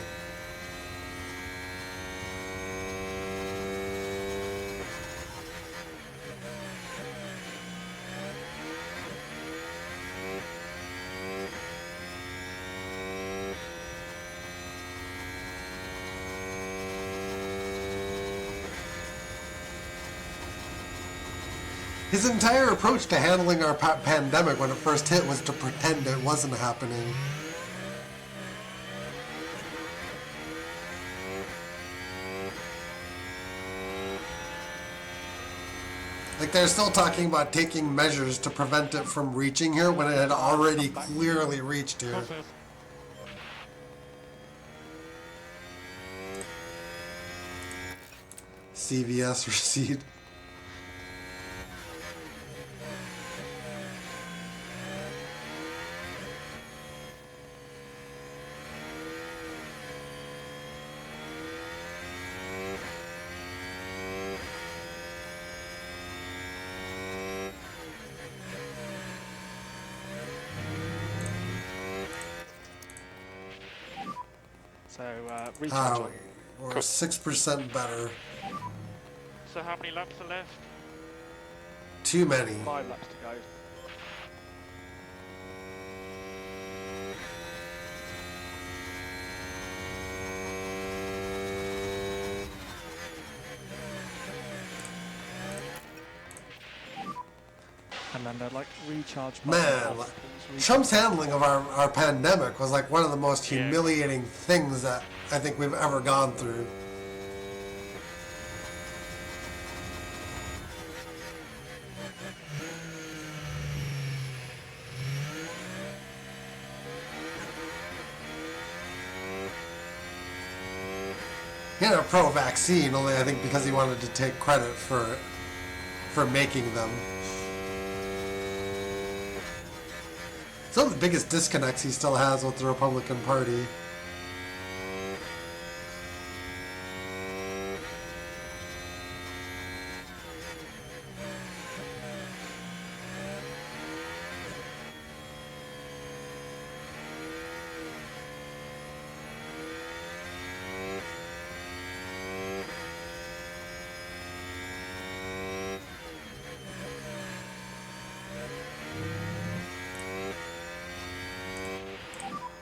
His entire approach to handling our pandemic when it first hit was to pretend it wasn't happening. Like, they're still talking about taking measures to prevent it from reaching here when it had already clearly reached here. Confirm. CVS receipt. So recharge Ah, on. we're 6% better. So how many laps are left? Too many. 5 laps to go. And then they're like recharge button Man, off, please, Trump's handling of our pandemic was like one of the most humiliating things that I think we've ever gone through. You know, pro-vaccine, only I think because he wanted to take credit for making them. Some of the biggest disconnects he still has with the Republican Party.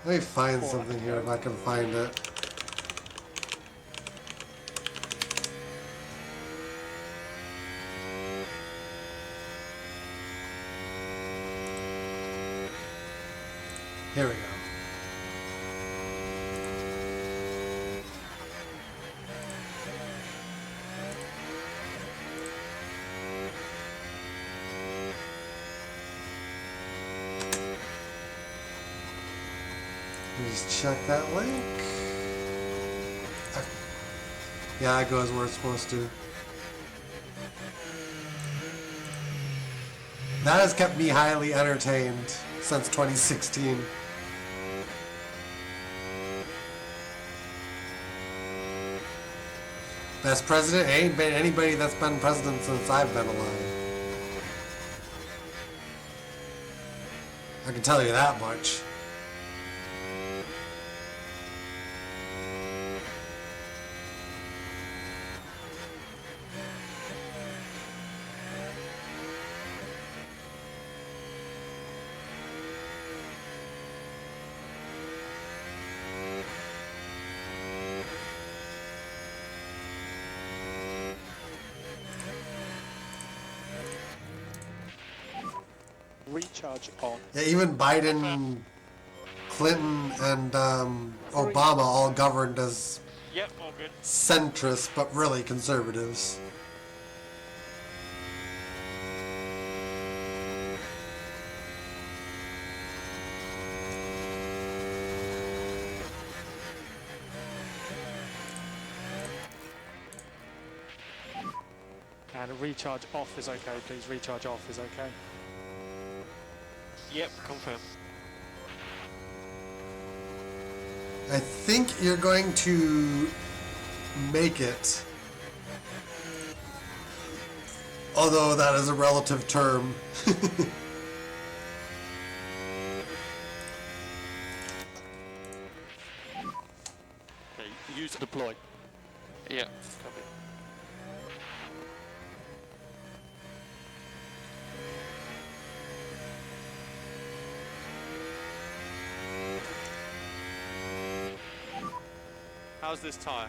Let me find something here if I can find it. Here we go. Just check that link. Yeah, it goes where it's supposed to. That has kept me highly entertained since 2016. Best president? Ain't been anybody that's been president since I've been alive. I can tell you that much. Recharge on. Yeah, even Biden, Clinton, and Obama all governed as Yep, all good. centrists, but really conservatives. And recharge off is okay, please. Recharge off is okay. Yep, confirm. I think you're going to make it. Although that is a relative term. Okay, use deploy. Yeah. Copy. How's this tyre?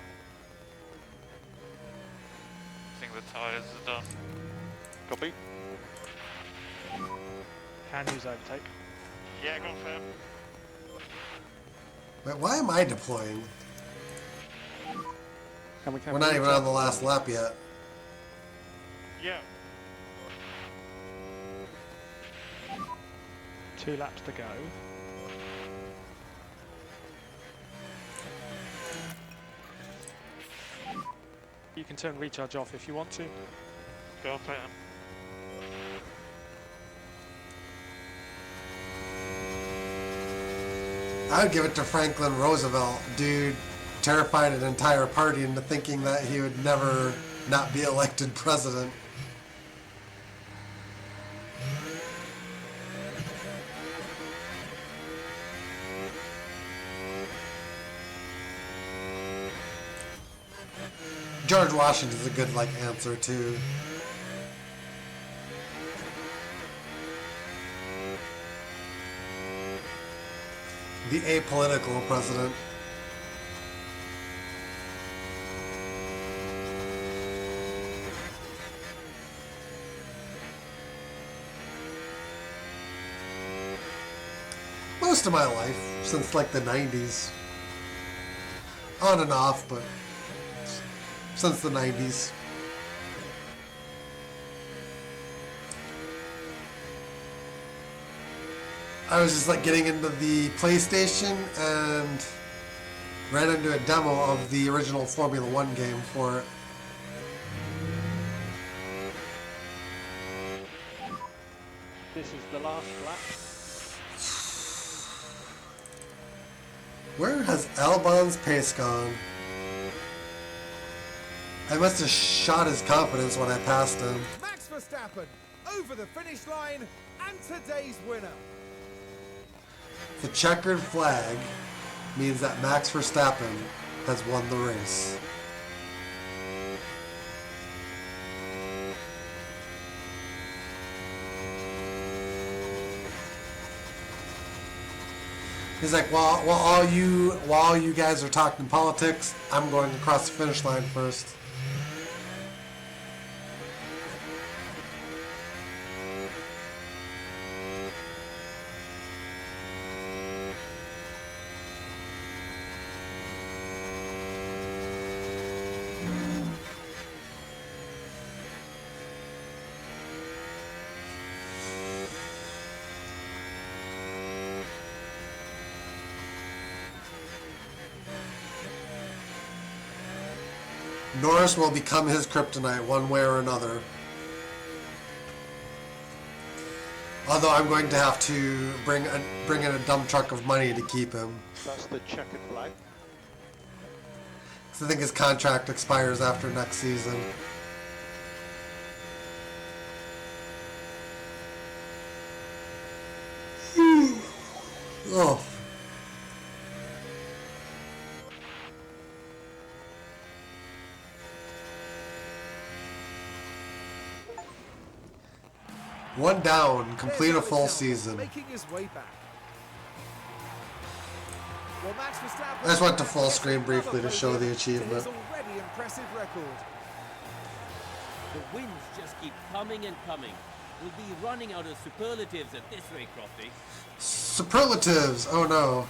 I think the tyres are done. Copy. Can use overtake. Yeah, confirm. Wait, why am I deploying? And we can We're not even recharge. on the last lap yet. Yeah. 2 laps to go. You can turn recharge off if you want to. Confirm. I would give it to Franklin Roosevelt. Dude terrified an entire party into thinking that he would never not be elected president. George Washington's a good, answer, too. The apolitical president. Most of my life, since like the 90s. On and off, but since the 90s. I was just like getting into the PlayStation and ran into a demo of the original Formula One game for it. This is the last lap. Where has Albon's pace gone? I must have shot his confidence when I passed him. Max Verstappen over the finish line and today's winner. The checkered flag means that Max Verstappen has won the race. He's like, while all you guys are talking politics, I'm going across the finish line first. Norris will become his kryptonite one way or another. Although I'm going to have to bring in a dump truck of money to keep him. That's the checkered flag. 'Cause I think his contract expires after next season. Oh. One down, complete a full season. Making his way back. Well, Max Verstappen I just went to full screen briefly to show the to achievement. his already impressive record. The wins just keep coming and coming. We'll be running out of superlatives at this rate, Crofty. Superlatives! Oh no.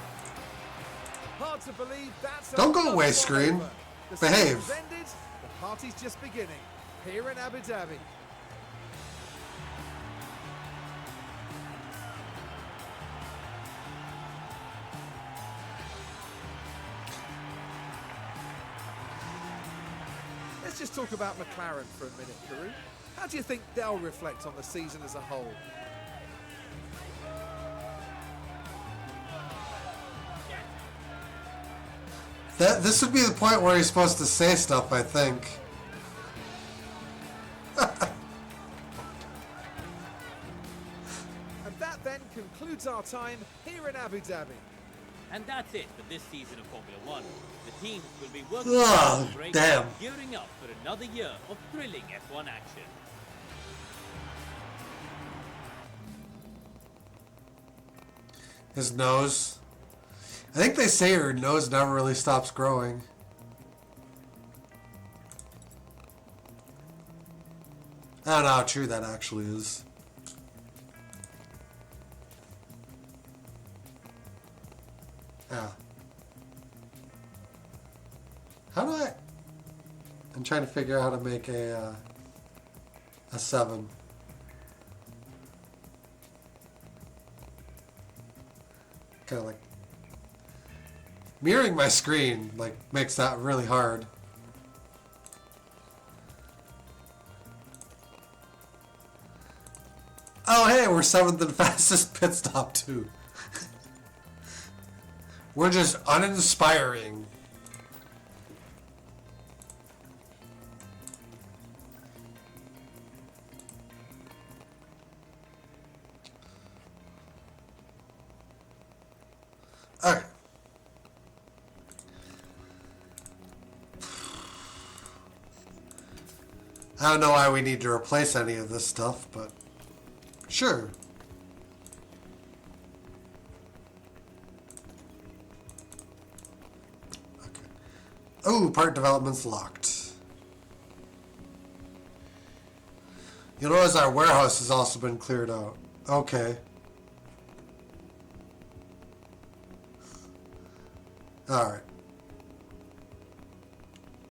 Hard to believe that's Don't go another away, one screen. over. The Behave. season's ended, the party's just beginning here in Abu Dhabi. Let's just talk about Mclaren for a minute, Karoo. How do you think they'll reflect on the season as a whole? This would be the point where he's supposed to say stuff, I think. And that then concludes our time here in Abu Dhabi. And that's it for this season of Formula One. The teams will be working Ugh, on the break, damn. gearing up for another year of thrilling F1 action. His nose. I think they say her nose never really stops growing. I don't know how true that actually is. Yeah. How do I... I'm trying to figure out how to make a 7. Kind of like... Mirroring my screen, like, makes that really hard. Oh, hey, we're 7th and fastest pit stop, too. We're just uninspiring. Okay. I don't know why we need to replace any of this stuff, but sure. Oh, part development's locked. You notice our warehouse has also been cleared out. Okay. Alright.